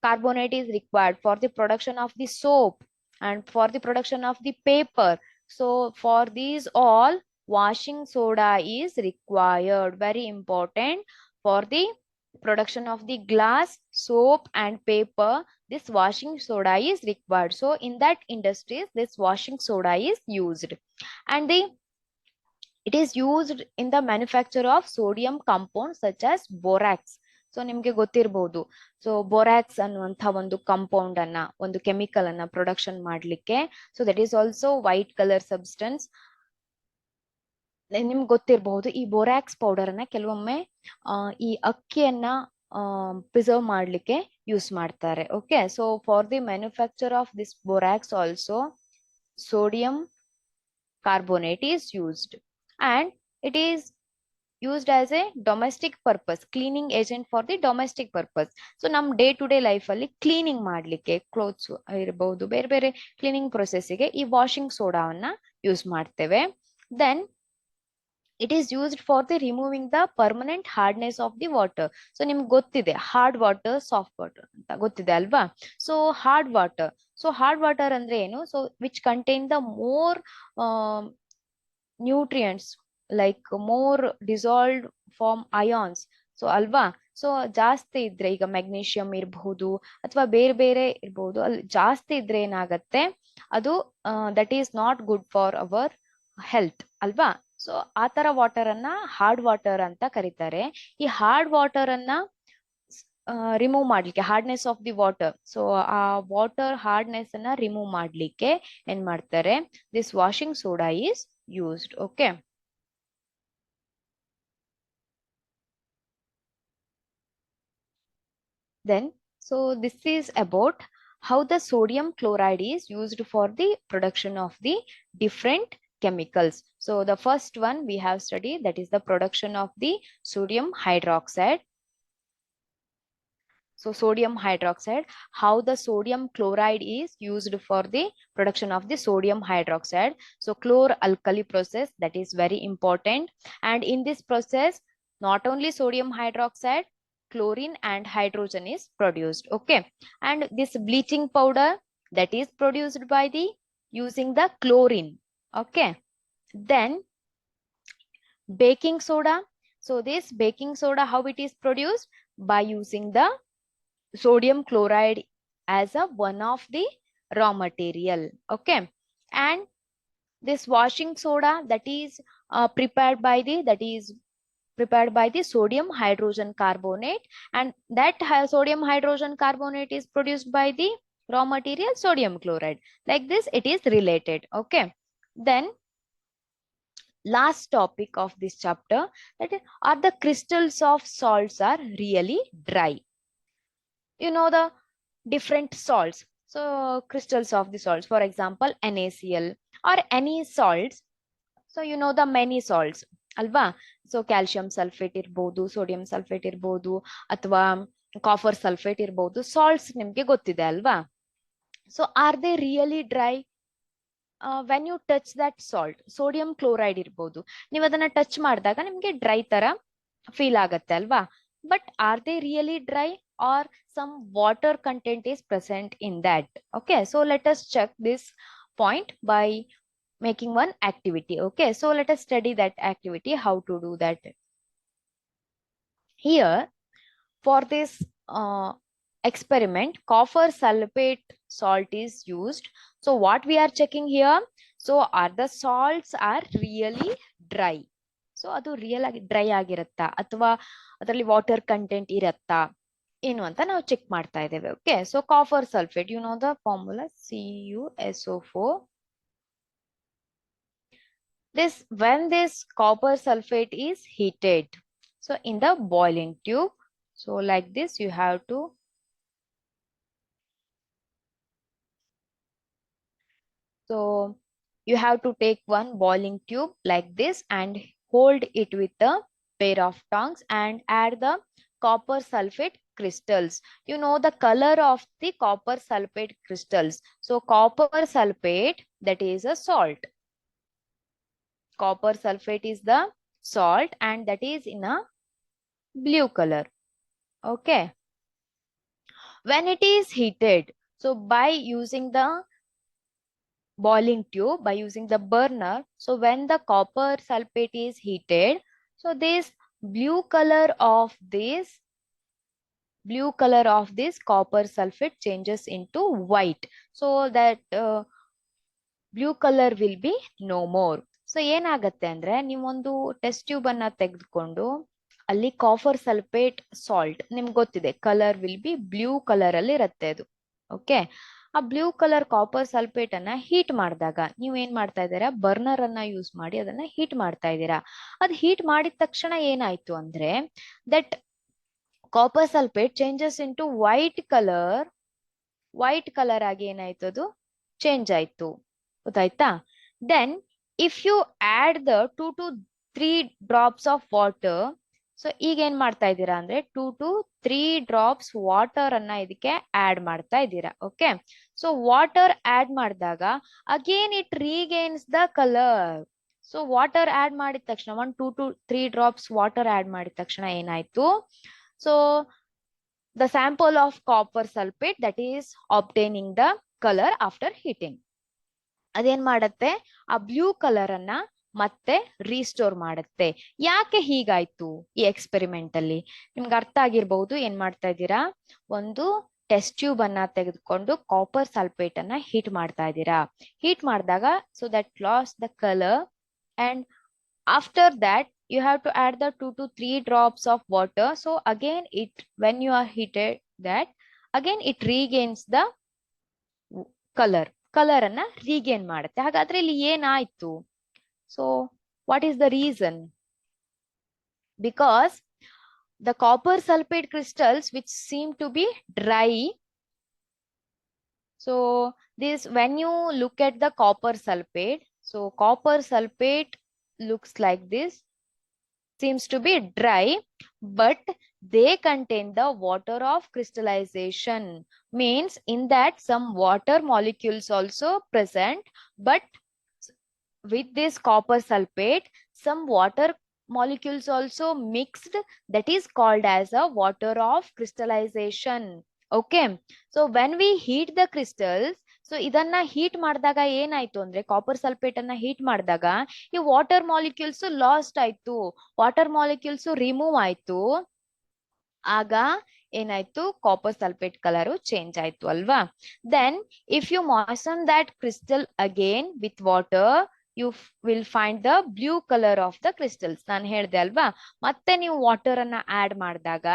carbonate is required. For the production of the soap and for the production of the paper, so for these all washing soda is required. Very important. For the production of the glass, soap and paper, this washing soda is required. So in that industries, this washing soda is used, and it is used in the manufacture of sodium compounds such as borax. So ನಿಮ್ಗೆ ಗೊತ್ತಿರಬಹುದು, so borax ಅನ್ನುವಂಥ ಒಂದು compound ಅನ್ನ, ಒಂದು chemical ಅನ್ನ production ಮಾಡ್ಲಿಕ್ಕೆ, so that is also white colour substance. ನಿಮ್ಗೆ ಗೊತ್ತಿರಬಹುದು ಈ borax powder ಅನ್ನ ಕೆಲವೊಮ್ಮೆ ಈ ಅಕ್ಕಿಯನ್ನ ಪ್ರಿಸರ್ವ್ ಮಾಡ್ಲಿಕ್ಕೆ ಯೂಸ್ ಮಾಡ್ತಾರೆ. Okay, so for the manufacture of this borax also sodium carbonate is used, and it is used as a domestic purpose, cleaning agent for the domestic purpose. So ನಮ್ day to day life ಅಲ್ಲಿ cleaning ಮಾಡ್ಲಿಕ್ಕೆ, clothes ಇರಬಹುದು, ಬೇರೆ ಬೇರೆ cleaning ಪ್ರೊಸೆಸ್ಗೆ ಈ washing ಸೋಡಾವನ್ನ use ಮಾಡ್ತೇವೆ. Then it is used for the removing the permanent hardness of the water. So ನಿಮ್ಗೆ ಗೊತ್ತಿದೆ ಹಾರ್ಡ್ ವಾಟರ್, ಸಾಫ್ಟ್ ವಾಟರ್ ಅಂತ ಗೊತ್ತಿದೆ ಅಲ್ವಾ? So hard water, so hard water ಅಂದ್ರೆ ಏನು? So which contain the more nutrients, like more dissolved form ions. So ಅಲ್ವಾ? So ಜಾಸ್ತಿ ಇದ್ರೆ, ಈಗ ಮೆಗ್ನೀಷಿಯಂ ಇರಬಹುದು ಅಥವಾ ಬೇರೆ ಬೇರೆ ಇರಬಹುದು, ಅಲ್ಲಿ ಜಾಸ್ತಿ ಇದ್ರೆ ಏನಾಗತ್ತೆ, ಅದು that is not good for our health ಅಲ್ವಾ? ಸೊ ಆ ತರ ವಾಟರ್ ಅನ್ನ ಹಾರ್ಡ್ ವಾಟರ್ ಅಂತ ಕರೀತಾರೆ. ಈ ಹಾರ್ಡ್ ವಾಟರ್ ಅನ್ನ ರಿಮೂವ್ ಮಾಡ್ಲಿಕ್ಕೆ, hardness of the water, so ಆ ವಾಟರ್ ಹಾರ್ಡ್ನೆಸ್ ಅನ್ನ ರಿಮೂವ್ ಮಾಡ್ಲಿಕ್ಕೆ ಏನ್ ಮಾಡ್ತಾರೆ, this washing soda is used. Okay, then so this is about how the sodium chloride is used for the production of the different chemicals. So the first one we have studied, that is the production of the sodium hydroxide. So sodium hydroxide, how the sodium chloride is used for the production of the sodium hydroxide. So chlor-alkali process, that is very important. And in this process, not only sodium hydroxide, chlorine and hydrogen is produced. Okay, and this bleaching powder, that is produced by the using the chlorine. Okay, then baking soda. So this baking soda, how it is produced? By using the sodium chloride as a one of the raw material. Okay, and this washing soda, that is prepared by the, that is prepared by the sodium hydrogen carbonate, and that sodium hydrogen carbonate is produced by the raw material sodium chloride. Like this, it is related. Okay. Then last topic of this chapter, that is, are the crystals of salts are really dry? You know the different salts. So crystals of the salts, for example, NaCl or any salts. So you know the many salts ಅಲ್ವಾ. So calcium sulphate ಇರ್ಬೋದು, sodium sulphate ಇರ್ಬೋದು, ಅಥವಾ copper sulphate ಇರ್ಬೋದು, salts ನಿಮ್ಗೆ ಗೊತ್ತಿದೆ ಅಲ್ವಾ. So are they really dry? When you touch that salt, sodium chloride ಇರ್ಬೋದು, ನೀವು ಅದನ್ನ ಟಚ್ ಮಾಡಿದಾಗ ನಿಮ್ಗೆ ಡ್ರೈ ತರ ಫೀಲ್ ಆಗತ್ತೆ ಅಲ್ವಾ. But are they really dry are some water content is present in that? Okay, so let us check this point by making one activity. Okay, so let us study that activity, how to do that. Here, for this experiment, copper sulfate salt is used. So what we are checking here, so are the salts are really dry? So adu real agi dry agiratta athwa adralli water content iratta ಏನು ಅಂತ ನಾವು check ಮಾಡ್ತಾ ಇದ್ದೇವೆ. Okay, so copper sulphate, you know the formula CuSO4. This when this copper sulfate is heated, so in the boiling tube, so like this you have to take one boiling tube like this and hold it with a pair of tongs and add the copper sulfate crystals. You know the color of the copper sulfate crystals. So copper sulfate, that is a salt. Copper sulfate is the salt and that is in a blue color. Okay. When it is heated, so by using the boiling tube, by using the burner, so when the copper sulfate is heated, so this blue color of this copper sulfate changes into white. So that blue color will be no more. So ಏನಾಗತ್ತೆ ಅಂದ್ರೆ, ನೀವೊಂದು test tube ಅನ್ನ ತೆಗೆದುಕೊಂಡು ಅಲ್ಲಿ copper sulphate salt ನಿಮ್ಗೆ ಗೊತ್ತಿದೆ, colour will be blue colour ಅಲ್ಲಿ ಇರುತ್ತೆ ಅದು. ಓಕೆ, ಆ ಬ್ಲೂ ಕಲರ್ ಕಾಪರ್ ಸಲ್ಫೇಟ್ ಅನ್ನ ಹೀಟ್ ಮಾಡಿದಾಗ ನೀವು ಏನ್ ಮಾಡ್ತಾ ಇದ್ದೀರಾ, ಬರ್ನರ್ ಅನ್ನ ಯೂಸ್ ಮಾಡಿ ಅದನ್ನ ಹೀಟ್ ಮಾಡ್ತಾ ಇದ್ದೀರಾ. ಅದ್ ಹೀಟ್ ಮಾಡಿದ ತಕ್ಷಣ ಏನಾಯ್ತು ಅಂದ್ರೆ, that copper sulphate changes into white colour ಆಗಿ ಏನಾಯ್ತು, ಅದು ಚೇಂಜ್ ಆಯ್ತು. ಗೊತ್ತಾಯ್ತಾ? Then if you add the 2 to 3 drops of water, ಸೊ ಈಗ ಏನ್ ಮಾಡ್ತಾ ಇದ್ದೀರಾ ಅಂದ್ರೆ 2 to 3 drops ವಾಟರ್ ಅನ್ನ ಇದಕ್ಕೆ ಆಡ್ ಮಾಡ್ತಾ ಇದ್ದೀರಾ. ಓಕೆ, ಸೊ ವಾಟರ್ ಆಡ್ ಮಾಡಿದಾಗ again it regains the colour. So water add ಮಾಡಿದ ತಕ್ಷಣ 1 2 to 3 drops ವಾಟರ್ ಆಡ್ ಮಾಡಿದ ತಕ್ಷಣ ಏನಾಯ್ತು, so the sample of copper sulphate that is obtaining the colour after heating. ಅದೇನ್ ಮಾಡತ್ತೆ, ಆ ಬ್ಲೂ ಕಲರ್ ಅನ್ನ ಮತ್ತೆ ರೀಸ್ಟೋರ್ ಮಾಡುತ್ತೆ. ಯಾಕೆ ಹೀಗಾಯ್ತು ಈ ಎಕ್ಸ್ಪೆರಿಮೆಂಟ್ ಅಲ್ಲಿ? ನಿಮ್ಗೆ ಅರ್ಥ ಆಗಿರ್ಬಹುದು. ಏನ್ ಮಾಡ್ತಾ ಇದ್ದೀರಾ, ಒಂದು ಟೆಸ್ಟ್ ಟ್ಯೂಬ್ ಅನ್ನ ತೆಗೆದುಕೊಂಡು ಕಾಪರ್ ಸಲ್ಫೇಟ್ ಅನ್ನ ಹೀಟ್ ಮಾಡ್ತಾ ಇದ್ದೀರಾ. ಹೀಟ್ ಮಾಡಿದಾಗ so that loss the colour and after that you have to add the 2 to 3 drops of water. So again when you are heated that, again it regains the colour ಅನ್ನ regain ಮಾಡುತ್ತೆ. ಹಾಗಾದ್ರೆ ಇಲ್ಲಿ ಏನಾಯ್ತು? So what is the reason? Because the copper sulfate crystals which seem to be dry, so this when you look at the copper sulfate, so copper sulfate looks like this, seems to be dry, but they contain the water of crystallization. Means in that some water molecules also present, but with this copper sulfate some water molecules also mixed, that is called as a water of crystallization. Okay, so when we heat the crystals, so ಇದನ್ನ heat ಮಾಡಿದಾಗ ಏನಾಯ್ತು ಅಂದ್ರೆ, copper sulphate ಅನ್ನ heat ಮಾಡಿದಾಗ ಈ water molecules lost ಆಯ್ತು, water molecules remove ಆಯ್ತು. ಆಗ ಏನಾಯ್ತು, ಕಾಪರ್ ಸಲ್ಫೇಟ್ ಕಲರ್ ಚೇಂಜ್ ಆಯ್ತು ಅಲ್ವಾ. Then if you moisten that crystal again with water, you will find the blue color of the crystals. ನಾನು ಹೇಳ್ದೆ ಅಲ್ವಾ, ಮತ್ತೆ ನೀವು ವಾಟರ್ ಅನ್ನ ಆಡ್ ಮಾಡಿದಾಗ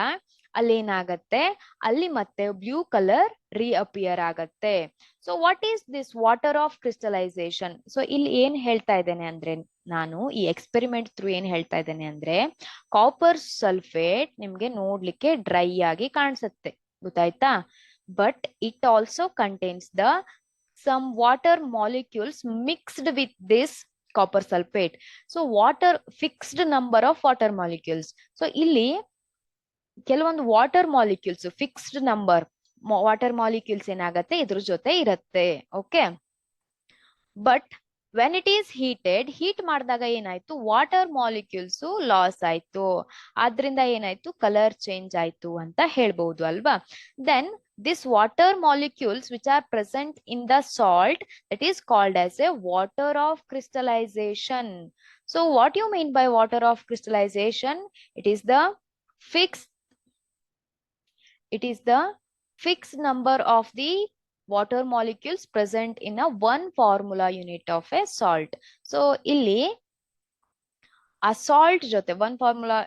ಅಲ್ಲಿ ಏನಾಗತ್ತೆ, ಅಲ್ಲಿ ಮತ್ತೆ ಬ್ಲೂ ಕಲರ್ ರೀಅಪಿಯರ್ ಆಗತ್ತೆ. So what is this water of crystallisation? So ಇಲ್ಲಿ ಏನ್ ಹೇಳ್ತಾ ಇದ್ದೇನೆ ಅಂದ್ರೆ, ನಾನು ಈ ಎಕ್ಸ್ಪೆರಿಮೆಂಟ್ ಥ್ರೂ ಏನ್ ಹೇಳ್ತಾ ಇದ್ದೇನೆ ಅಂದ್ರೆ, ಕಾಪರ್ ಸಲ್ಫೇಟ್ ನಿಮ್ಗೆ ನೋಡ್ಲಿಕ್ಕೆ ಡ್ರೈ ಆಗಿ ಕಾಣಿಸುತ್ತೆ, ಗೊತ್ತಾಯ್ತಾ? But it also contains the some water molecules mixed with this copper sulfate. So water, fixed number of water molecules. So ಇಲ್ಲಿ ಕೆಲವೊಂದು water molecules, fixed number water molecules ಏನಾಗತ್ತೆ ಇದ್ರ ಜೊತೆ ಇರತ್ತೆ. Okay, but when it is heat ಮಾಡಿದಾಗ ಏನಾಯ್ತು, water molecules loss ಆಯ್ತು, ಆದ್ರಿಂದ ಏನಾಯ್ತು, ಕಲರ್ ಚೇಂಜ್ ಆಯ್ತು ಅಂತ ಹೇಳ್ಬಹುದು ಅಲ್ವಾ? Then this water molecules which are present in the salt, that is called as a water of crystallization. So what you mean by water of crystallization? It is the fixed number of the water molecules present in a one formula unit of a salt. So ಇಲ್ಲಿ ಆ salt ಜೊತೆ, one formula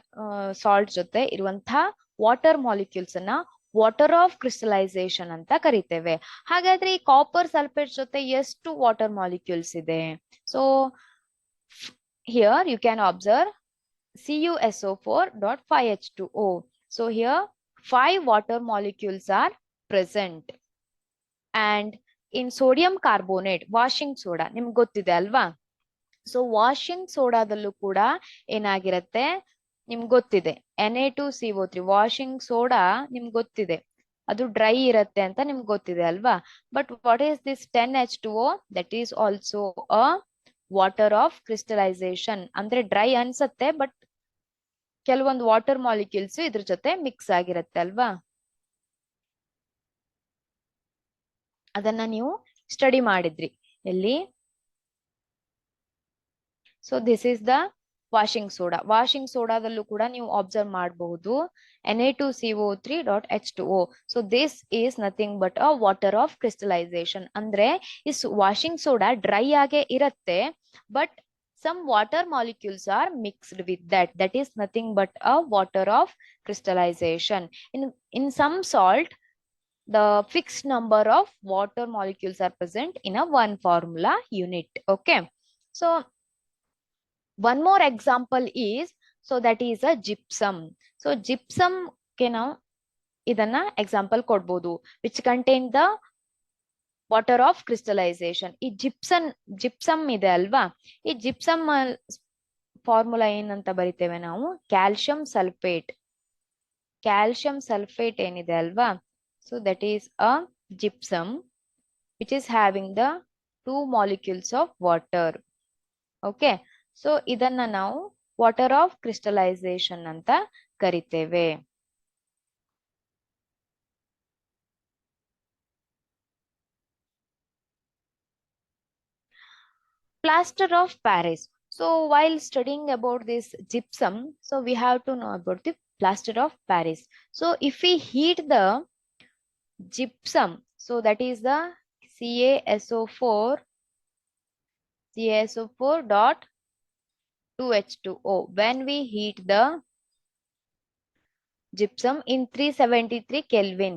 salt ಜೊತೆ ಇರುವಂತಹ water molecules ಅನ್ನ water of crystallisation ಅಂತ ಕರಿತೇವೆ. ಹಾಗಾದ್ರೆ ಈ ಕಾಪರ್ ಸಲ್ಫೇಟ್ ಜೊತೆ ಎಷ್ಟು ವಾಟರ್ ಮಾಲಿಕ್ಯೂಲ್ಸ್ ಇದೆ? So here you can observe CuSO4.5H2O. So here 5 water molecules are present. And in sodium carbonate, washing soda ನಿಮ್ಗೆ ಗೊತ್ತಿದೆ ಅಲ್ವಾ? ಸೊ ವಾಷಿಂಗ್ ಸೋಡಾದಲ್ಲೂ ಕೂಡ ಏನಾಗಿರತ್ತೆ ನಿಮ್ಗೆ ಗೊತ್ತಿದೆ, Na2CO3 ವಾಷಿಂಗ್ ಸೋಡಾ ನಿಮ್ಗೆ ಗೊತ್ತಿದೆ, ಅದು ಡ್ರೈ ಇರತ್ತೆ ಅಂತ ನಿಮ್ಗೆ ಗೊತ್ತಿದೆ ಅಲ್ವಾ? But what is this 10H2O? That is also a water of crystallisation. ಅಂದ್ರೆ ಡ್ರೈ ಅನ್ಸತ್ತೆ, ಬಟ್ ಕೆಲವೊಂದು ವಾಟರ್ ಮಾಲಿಕ್ಯೂಲ್ಸ್ ಇದ್ರ ಜೊತೆ ಮಿಕ್ಸ್ ಆಗಿರತ್ತೆ ಅಲ್ವಾ? ಅದನ್ನ ನೀವು ಸ್ಟಡಿ ಮಾಡಿದ್ರಿ ಎಲ್ಲಿ? So this is the washing soda. Washing ಸೋಡಾದಲ್ಲೂ ಕೂಡ ನೀವು ಅಬ್ಸರ್ವ್ ಮಾಡಬಹುದು Na2CO3.H2O. So this is nothing but a water of crystallisation. ಅಂದ್ರೆ ಈ ವಾಷಿಂಗ್ ಸೋಡಾ ಡ್ರೈ ಆಗೇ ಇರತ್ತೆ, but some water molecules are mixed with that. That is nothing but a water of crystallization. In some salt, the fixed number of water molecules are present in a one formula unit. Okay, so one more example is, so that is a gypsum. So gypsum ke ನಾವು ಇದನ್ನ example ಕೊಡ್ಬೋದು, which contain the water of crystallisation. ಈ gypsum ಇದೆ ಅಲ್ವಾ, ಈ gypsum formula ಏನಂತ ಬರಿತೇವೆ ನಾವು? Calcium sulphate. Calcium sulphate ಏನಿದೆ ಅಲ್ವಾ, so that is a gypsum which is having the 2 molecules of water. Okay, so ಇದನ್ನ ನಾವು ವಾಟರ್ ಆಫ್ ಕ್ರಿಸ್ಟಲೈಸೇಷನ್ ಅಂತ ಕರಿತೇವೆ. Plaster of Paris. So while studying about this gypsum, so we have to know about the plaster of Paris. So if we heat the gypsum, so that is the CaSO4.2H2O. When we heat the gypsum in 373 Kelvin,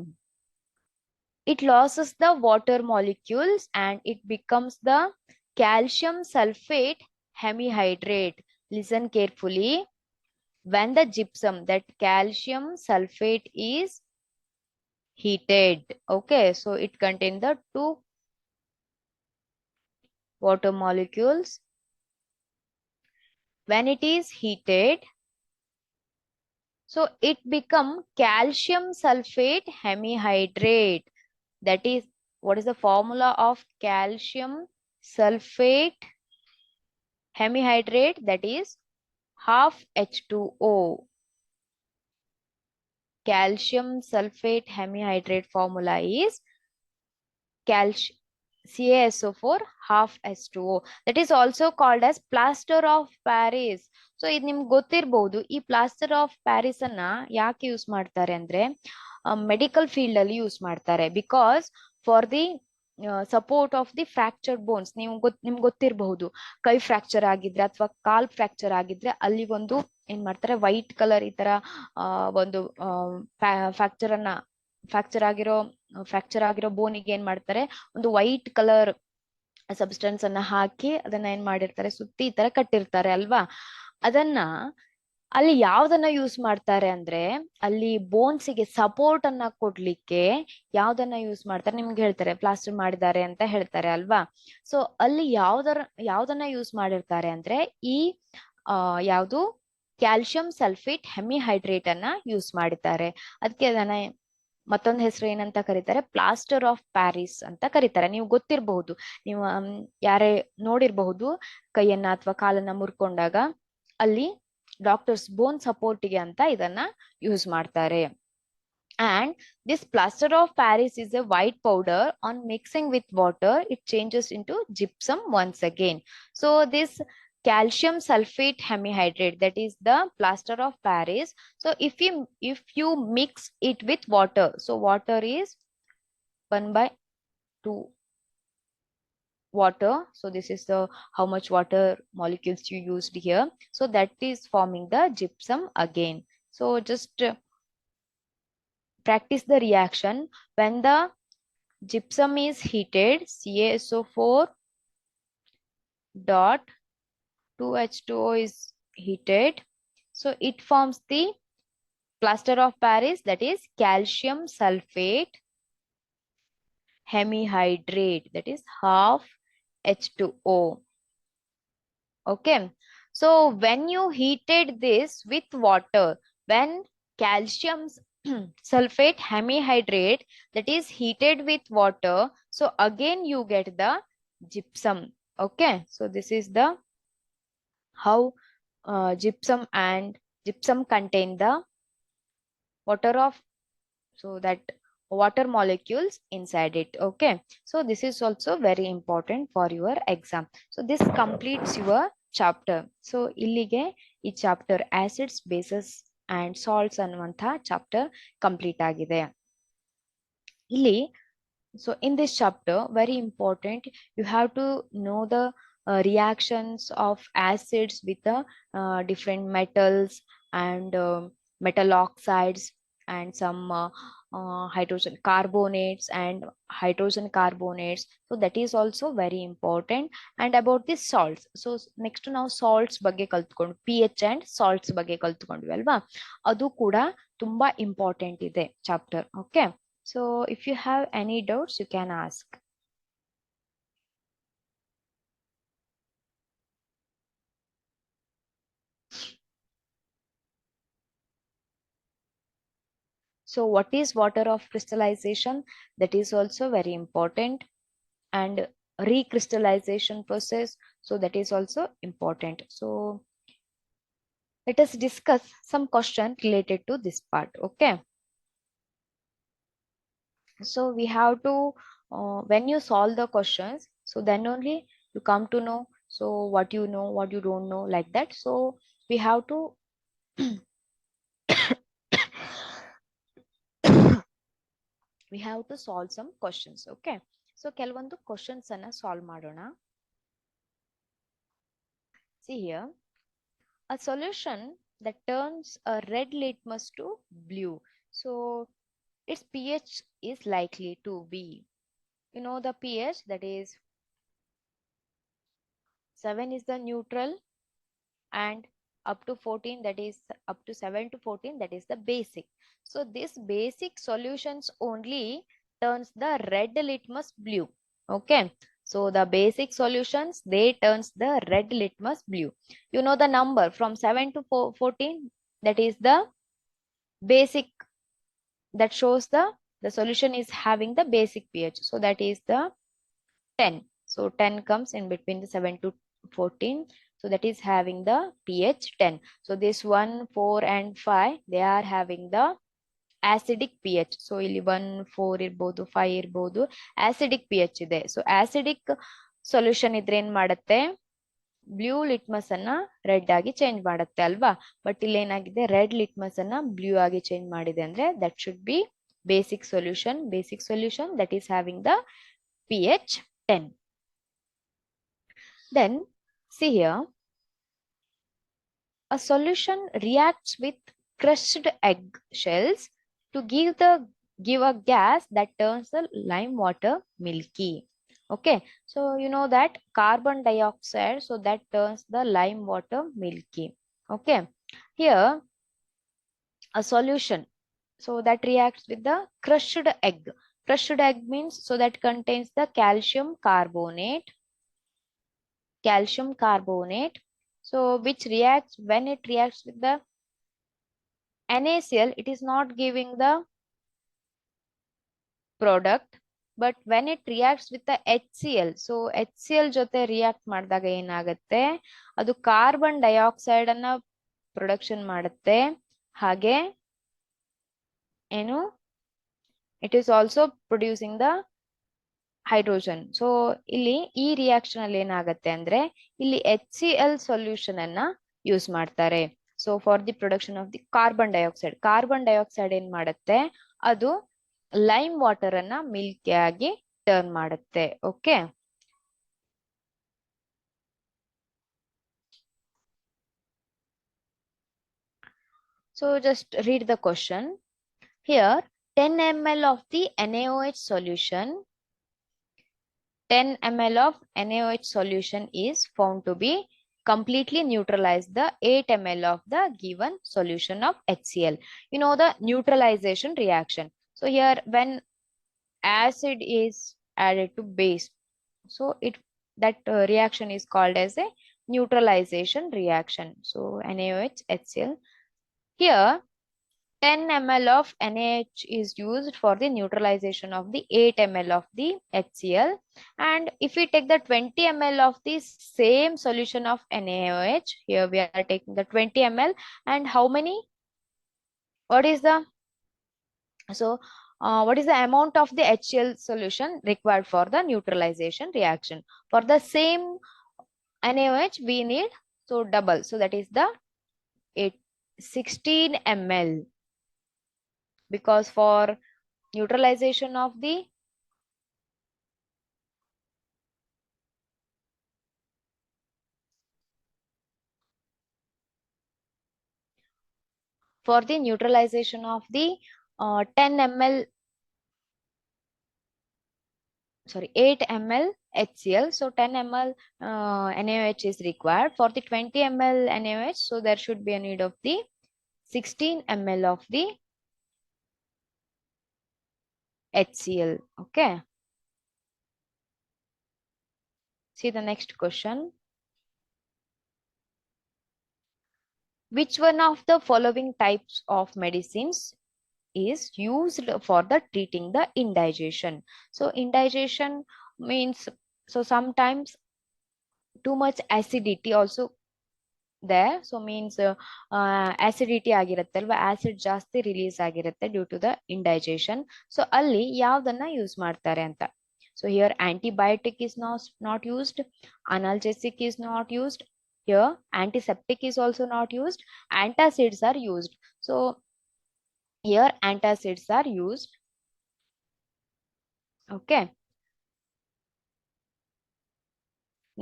it loses the water molecules and it becomes the calcium sulfate hemihydrate. Listen carefully. When the gypsum, that calcium sulfate is heated, okay, so it contains the 2 water molecules. When it is heated, so it become calcium sulfate hemihydrate. That is, what is the formula of calcium sulfate hemihydrate? That is half H2O. Calcium sulfate hemihydrate formula is CaSO4 half H2O. That is also called as plaster of Paris. So ಇದು ನಿಮ್ಗೆ ಗೊತ್ತಿರಬಹುದು. ಈ plaster of Paris ಅನ್ನ ಯಾಕೆ use ಮಾಡ್ತಾರೆ ಅಂದ್ರೆ medical field ಅಲ್ಲಿ use ಮಾಡ್ತಾರೆ. Because for the support of the fractured bones. ನಿಮ್ಗೆ ಗೊತ್ತಿರಬಹುದು, ಕೈ ಫ್ರಾಕ್ಚರ್ ಆಗಿದ್ರೆ ಅಥವಾ ಕಾಲ್ ಫ್ರಾಕ್ಚರ್ ಆಗಿದ್ರೆ ಅಲ್ಲಿ ಒಂದು ಏನ್ ಮಾಡ್ತಾರೆ, ವೈಟ್ ಕಲರ್ ಈ ತರ ಒಂದು ಫ್ರಾಕ್ಚರ್ ಆಗಿರೋ ಬೋನಿಗೆ ಏನ್ ಮಾಡ್ತಾರೆ, ಒಂದು ವೈಟ್ ಕಲರ್ ಸಬ್ಸ್ಟೆನ್ಸ್ ಅನ್ನ ಹಾಕಿ ಅದನ್ನ ಏನ್ ಮಾಡಿರ್ತಾರೆ, ಸುತ್ತಿ ಈ ತರ ಕಟ್ಟಿರ್ತಾರೆ ಅಲ್ವಾ. ಅದನ್ನ ಅಲ್ಲಿ ಯಾವ್ದನ್ನ ಯೂಸ್ ಮಾಡ್ತಾರೆ ಅಂದ್ರೆ, ಅಲ್ಲಿ ಬೋನ್ಸಿಗೆ ಸಪೋರ್ಟ್ ಅನ್ನ ಕೊಡ್ಲಿಕ್ಕೆ ಯಾವ್ದನ್ನ ಯೂಸ್ ಮಾಡ್ತಾರೆ ನಿಮ್ಗೆ ಹೇಳ್ತಾರೆ, ಪ್ಲಾಸ್ಟರ್ ಮಾಡಿದ್ದಾರೆ ಅಂತ ಹೇಳ್ತಾರೆ ಅಲ್ವಾ. ಸೊ ಅಲ್ಲಿ ಯಾವ್ದನ್ನ ಯೂಸ್ ಮಾಡಿರ್ತಾರೆ ಅಂದ್ರೆ, ಈ ಯಾವ್ದು ಕ್ಯಾಲ್ಸಿಯಂ ಸಲ್ಫೇಟ್ ಹೆಮಿಹೈಡ್ರೇಟ್ ಅನ್ನ ಯೂಸ್ ಮಾಡಿದ್ದಾರೆ. ಅದಕ್ಕೆ ಅದನ್ನ ಮತ್ತೊಂದು ಹೆಸರು ಏನಂತ ಕರೀತಾರೆ, ಪ್ಲಾಸ್ಟರ್ ಆಫ್ ಪ್ಯಾರಿಸ್ ಅಂತ ಕರೀತಾರೆ. ನೀವು ಗೊತ್ತಿರಬಹುದು, ನೀವು ಯಾರೇ ನೋಡಿರ್ಬಹುದು, ಕೈಯನ್ನ ಅಥವಾ ಕಾಲನ್ನ ಮುರ್ಕೊಂಡಾಗ ಅಲ್ಲಿ ಡಾಕ್ಟರ್ಸ್ ಬೋನ್ ಸಪೋರ್ಟ್ಗೆ ಅಂತ ಇದನ್ನ ಯೂಸ್ ಮಾಡ್ತಾರೆ. And this plaster of Paris is a white powder. On mixing with water, it changes into gypsum once again. So this calcium sulfate hemihydrate, that is the plaster of Paris. So if you mix it with water, so water is 1/2 water. So this is the how much water molecules you used here. So that is forming the gypsum again. So just practice the reaction. When the gypsum is heated, CaSO4 dot 2H2O is heated. So it forms the plaster of Paris, that is calcium sulfate hemihydrate, that is half H2O. Okay. So when you heated this with water, when calcium sulfate hemihydrate that is heated with water, so again you get the gypsum. Okay. So this is the how gypsum contain the water of, so that water molecules inside it. Okay. So this is also very important for your exam. So this completes your chapter. So illige ee chapter acids, bases and salts ಅನ್ನುವಂತಹ chapter complete ಆಗಿದೆ. ಇಲ್ಲಿ so in this chapter, very important, you have to know the reactions of acids with the different metals and metal oxides and some hydrogen carbonates and hydrogen carbonates. So that is also very important. And about the salts, so next ನಾವು salts ಬಗ್ಗೆ ಕಲ್ತ್ಕೊಂಡು, pH and salts ಬಗ್ಗೆ ಕಲ್ತ್ಕೊಂಡ್ವಿ ಅಲ್ವಾ, ಅದು ಕೂಡ ತುಂಬಾ important ಇದೆ chapter. Okay. So if you have any doubts, you can ask. So what is water of crystallization? That is also very important. And recrystallization process, so that is also important. So let us discuss some questions related to this part. Okay. So we have to, when you solve the questions, so then only you come to know, so what you know, what you don't know, like that. So we have to we have to solve some questions. Okay. So ಕೆಲವೊಂದು questions ಅನ್ನ solve ಮಾಡೋಣ. See here, a solution that turns a red litmus to blue, so its pH is likely to be, you know the pH, that is 7 is the neutral, and up to 14, that is up to 7 to 14, that is the basic. So this basic solutions only turns the red litmus blue. Okay. So the basic solutions, they turns the red litmus blue. You know the number from 7 to 14, that is the basic, that shows the solution is having the basic pH. So that is the 10. So 10 comes in between the 7 to 14. So that is having the pH 10. So this 1, 4 and 5, they are having the acidic pH. So ಇಲ್ಲಿ 1, 4 ಇರ್ಬೋದು, 5 ಇರ್ಬೋದು, acidic pH ಇದೆ. So acidic solution ಇದ್ರೆ ಏನ್ ಮಾಡುತ್ತೆ, blue litmus ಅನ್ನ red ಆಗಿ change ಮಾಡುತ್ತೆ ಅಲ್ವಾ. ಬಟ್ ಇಲ್ಲಿ ಏನಾಗಿದೆ, ರೆಡ್ ಲಿಟ್ಮಸ್ ಅನ್ನ ಬ್ಲೂ ಆಗಿ ಚೇಂಜ್ ಮಾಡಿದೆ ಅಂದ್ರೆ that should be basic solution. Basic solution that is having the pH 10. Then see here, a solution reacts with crushed egg shells to give a gas that turns the lime water milky. Okay, so you know that carbon dioxide, so that turns the lime water milky. Okay, here a solution, so that reacts with the crushed egg. Crushed egg means so that contains the calcium carbonate. Calcium carbonate, so which reacts, when it reacts with the NaCl, it is not giving the product, but when it reacts with the HCl, so HCl ಜೊತೆ react ಮಾಡಿದಾಗ ಏನಾಗುತ್ತೆ, ಅದು carbon dioxide ಅನ್ನ production ಮಾಡುತ್ತೆ. ಹಾಗೆ ಏನು, it is also producing the hydrogen. So ಇಲ್ಲಿ ಈ ರಿಯಾಕ್ಷನ್ ಅಲ್ಲಿ ಏನಾಗುತ್ತೆ ಅಂದ್ರೆ, ಇಲ್ಲಿ HCl ಸೊಲ್ಯೂಷನ್ ಅನ್ನ ಯೂಸ್ ಮಾಡ್ತಾರೆ. So for the production of the carbon dioxide. Carbon dioxide ಏನ್ ಮಾಡುತ್ತೆ, ಅದು ಲೈಮ್ ವಾಟರ್ ಅನ್ನ ಮಿಲ್ಕಿ ಆಗಿ ಟರ್ನ್ ಮಾಡುತ್ತೆ. Okay, so just read the question here. 10 ml of the NaOH solution, 10 ml of NaOH solution is found to be completely neutralize the 8 ml of the given solution of HCl. You know the neutralization reaction. So here when acid is added to base, so that reaction is called as a neutralization reaction. So NaOH HCl. Here 10 ml of NaH is used for the neutralization of the 8 ml of the HCl. And if we take the 20 ml of the same solution of NaOH, here we are taking the 20 ml, and how many? What is the amount of the HCl solution required for the neutralization reaction? For the same NaOH, we need so double. So that is the 16 ml. Because for neutralization of the neutralization of the 10 ml, sorry, 8 ml HCl, so 10 ml NaOH is required. For the 20 ml NaOH, so there should be a need of the 16 ml of the HCl. Okay, see the next question. Which one of the following types of medicines is used for the treating the indigestion? So indigestion means, so sometimes too much acidity also there, so means acidity ಆಗಿರುತ್ತೆ ಅಲ್ವಾ, acid ಜಾಸ್ತಿ release ಆಗಿರುತ್ತೆ due to the indigestion. So ಅಲ್ಲಿ ಯಾವ್ದನ್ನ use ಮಾಡ್ತಾರೆ ಅಂತ. So here antibiotic is not used, analgesic is not used, here antiseptic is also not used, antacids are used. So here antacids are used. Okay,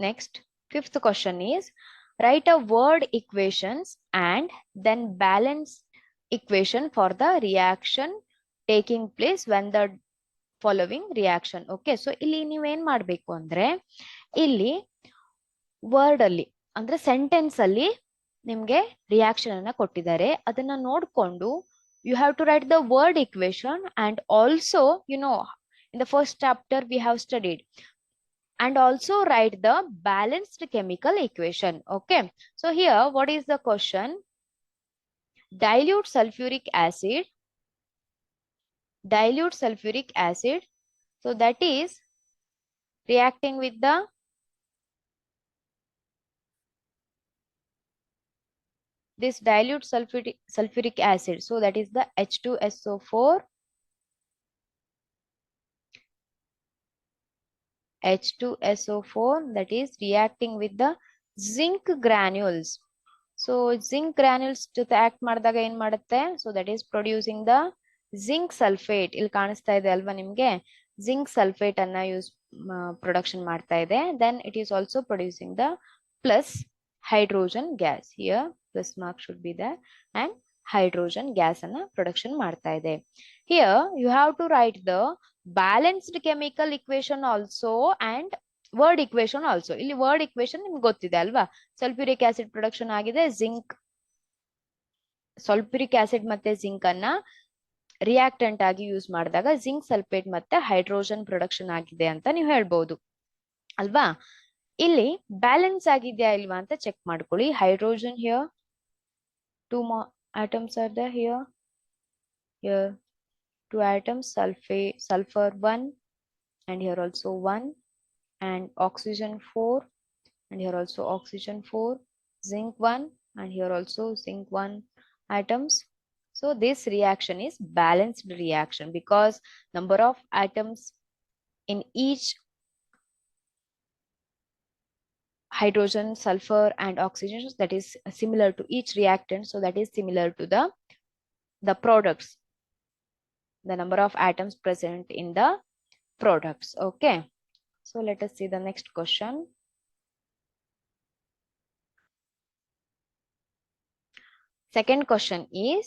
next, fifth question is, write a word equations and then balance equation for the reaction taking place when the following reaction. Okay, so ಇಲ್ಲಿ ನೀವೇನ್ ಮಾಡ್ಬೇಕು ಅಂದ್ರೆ, ಇಲ್ಲಿ word ಅಲ್ಲಿ ಅಂದ್ರೆ sentence ಅಲ್ಲಿ ನಿಮ್ಗೆ reaction ಅನ್ನ ಕೊಟ್ಟಿದ್ದಾರೆ, ಅದನ್ನ ನೋಡ್ಕೊಂಡು you have to write the word equation, and also in the first chapter we have studied, and also write the balanced chemical equation. Okay, so here what is the question? Dilute sulfuric acid, so that is reacting with the this dilute sulfuric acid, so that is the H2SO4, that is reacting with the zinc granules. So zinc granules ಜೊತೆ act ಮಾಡಿದಾಗ ಏನ್ ಮಾಡುತ್ತೆ, so that is producing the zinc sulfate. ಇಲ್ಲಿ ಕಾಣಿಸ್ತಾ ಇದೆ ಅಲ್ವಾ ನಿಮ್ಗೆ, zinc sulfate ಅನ್ನ ಯೂಸ್ ಪ್ರೊಡಕ್ಷನ್ ಮಾಡ್ತಾ ಇದೆ. Then it is also producing the plus hydrogen gas. Here plus mark should be there, and hydrogen gas ಅನ್ನ ಪ್ರೊಡಕ್ಷನ್ ಮಾಡ್ತಾ ಇದೆ. Here you have to write the balanced chemical equation also and word equation also. ಇಲ್ಲಿ word equation ನಿಮ್ಗೆ ಗೊತ್ತಿದೆ ಅಲ್ವಾ? Sulphuric acid production ಆಗಿದೆ, zinc sulphuric acid ಮತ್ತೆ zinc ಅನ್ನ ರಿಯಾಕ್ಟೆಂಟ್ ಆಗಿ ಯೂಸ್ ಮಾಡಿದಾಗ ಜಿಂಕ್ ಸಲ್ಫೇಟ್ ಮತ್ತೆ ಹೈಡ್ರೋಜನ್ ಪ್ರೊಡಕ್ಷನ್ ಆಗಿದೆ ಅಂತ ನೀವು ಹೇಳ್ಬಹುದು ಅಲ್ವಾ? ಇಲ್ಲಿ ಬ್ಯಾಲೆನ್ಸ್ ಆಗಿದೆಯಾ ಇಲ್ವಾ ಅಂತ ಚೆಕ್ ಮಾಡ್ಕೊಳ್ಳಿ. Hydrogen here 2 atoms are there, here 2 atoms, sulfur 1, and here also 1, and oxygen 4, and here also oxygen 4, zinc 1, and here also zinc 1 atoms. So this reaction is balanced reaction because number of atoms in each hydrogen, sulfur, and oxygen, that is similar to each reactant. So that is similar to the products, the number of atoms present in the products. Okay. So let us see the next question. Second question is,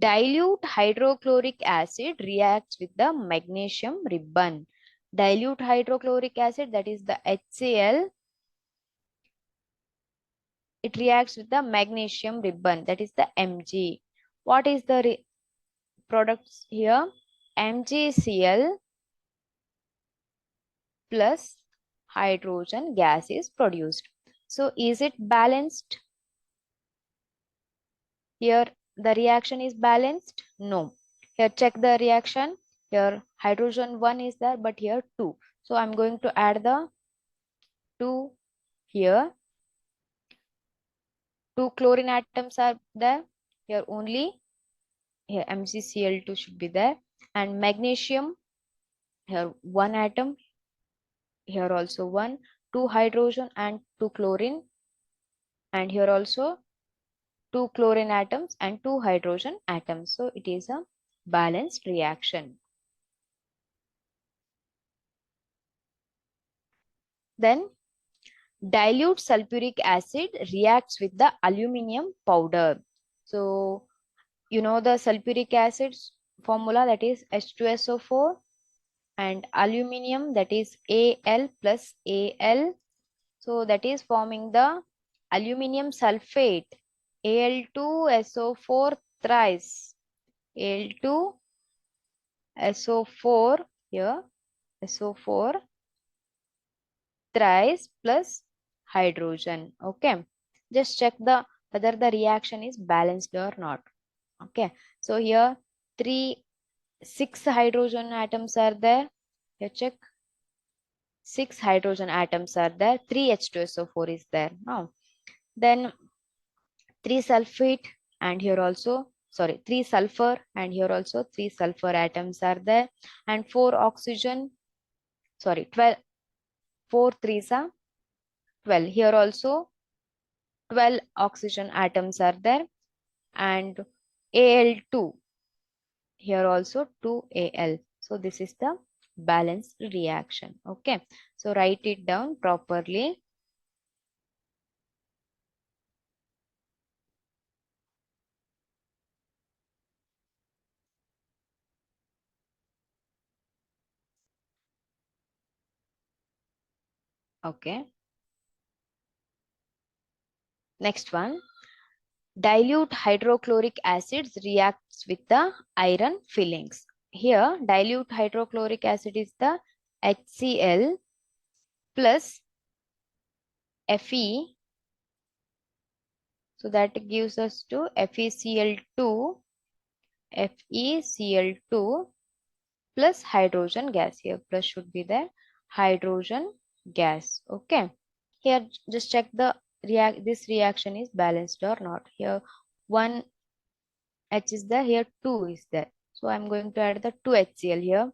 dilute hydrochloric acid reacts with the magnesium ribbon. Dilute hydrochloric acid, that is the HCl, it reacts with the magnesium ribbon, that is the Mg. What is the products here? MgCl plus hydrogen gas is produced. So is it balanced? Here the reaction is balanced? No. Here check the reaction. Here hydrogen 1 is there, but here 2. So I'm going to add the 2 here. 2 chlorine atoms are there. Here only, here MgCl2 should be there. And magnesium, here 1 atom. Here also 1. 2 hydrogen and 2 chlorine. And here also 2 chlorine atoms and 2 hydrogen atoms. So it is a balanced reaction. Then dilute sulfuric acid reacts with the aluminum powder. So you know the sulfuric acid formula, that is H2SO4, and aluminum, that is Al plus Al. So that is forming the aluminum sulfate, Al2SO4 thrice, Al2SO4 here, SO4 thrice plus hydrogen. Okay, just check whether the reaction is balanced or not. Okay, so here 6 hydrogen atoms are there. Here check, 6 hydrogen atoms are there, 3 H2SO4 is there now. Then 3 sulfate, and here also, sorry, 3 sulfur, and here also 3 sulfur atoms are there, and 4 oxygen, sorry, 12, 4 3s are 12. Here also 12 oxygen atoms are there, and Al2, here also 2 Al. So this is the balanced reaction. Okay, so write it down properly. Okay, next one, dilute hydrochloric acids reacts with the iron fillings. Here dilute hydrochloric acid is the HCl plus Fe, so that gives us to FeCl2 plus hydrogen gas. Here plus should be there, hydrogen gas. Okay, here just check this reaction is balanced or not. Here 1 H is there, here 2 is there, so I'm going to add the 2 HCl here,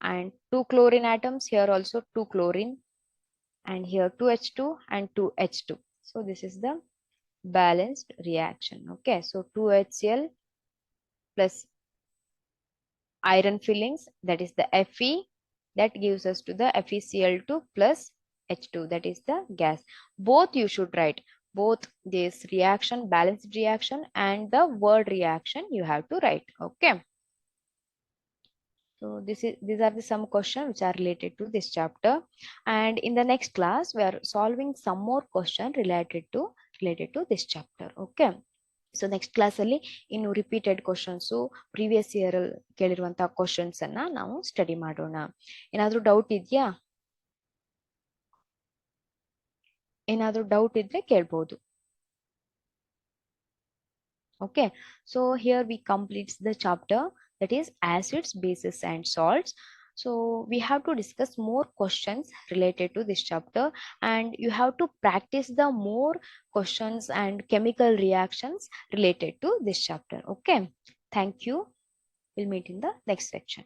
and 2 chlorine atoms, here also 2 chlorine, and here 2 H2 and 2 H2. So this is the balanced reaction. Okay, so 2 HCl plus iron fillings, that is the Fe, that gives us to the FeCl2 plus H2, that is the gas. Both you should write, both this reaction, balanced reaction, and the word reaction you have to write. Okay. So these are the some questions which are related to this chapter, and in the next class we are solving some more question related to this chapter. Okay. So next class ಅಲ್ಲಿ ಇನ್ನು repeated questions previous year ಕೇಳಿರುವಂತಹ questions ಅನ್ನ ನಾವು study ಮಾಡೋಣ. ಏನಾದ್ರೂ doubt ಇದೆಯಾ? ಏನಾದ್ರೂ doubt ಇದ್ರೆ ಕೇಳ್ಬೋದು. Okay, so here we complete the chapter, that is acids, bases and salts. So we have to discuss more questions related to this chapter, and you have to practice the more questions and chemical reactions related to this chapter. Okay, thank you. We'll meet in the next section.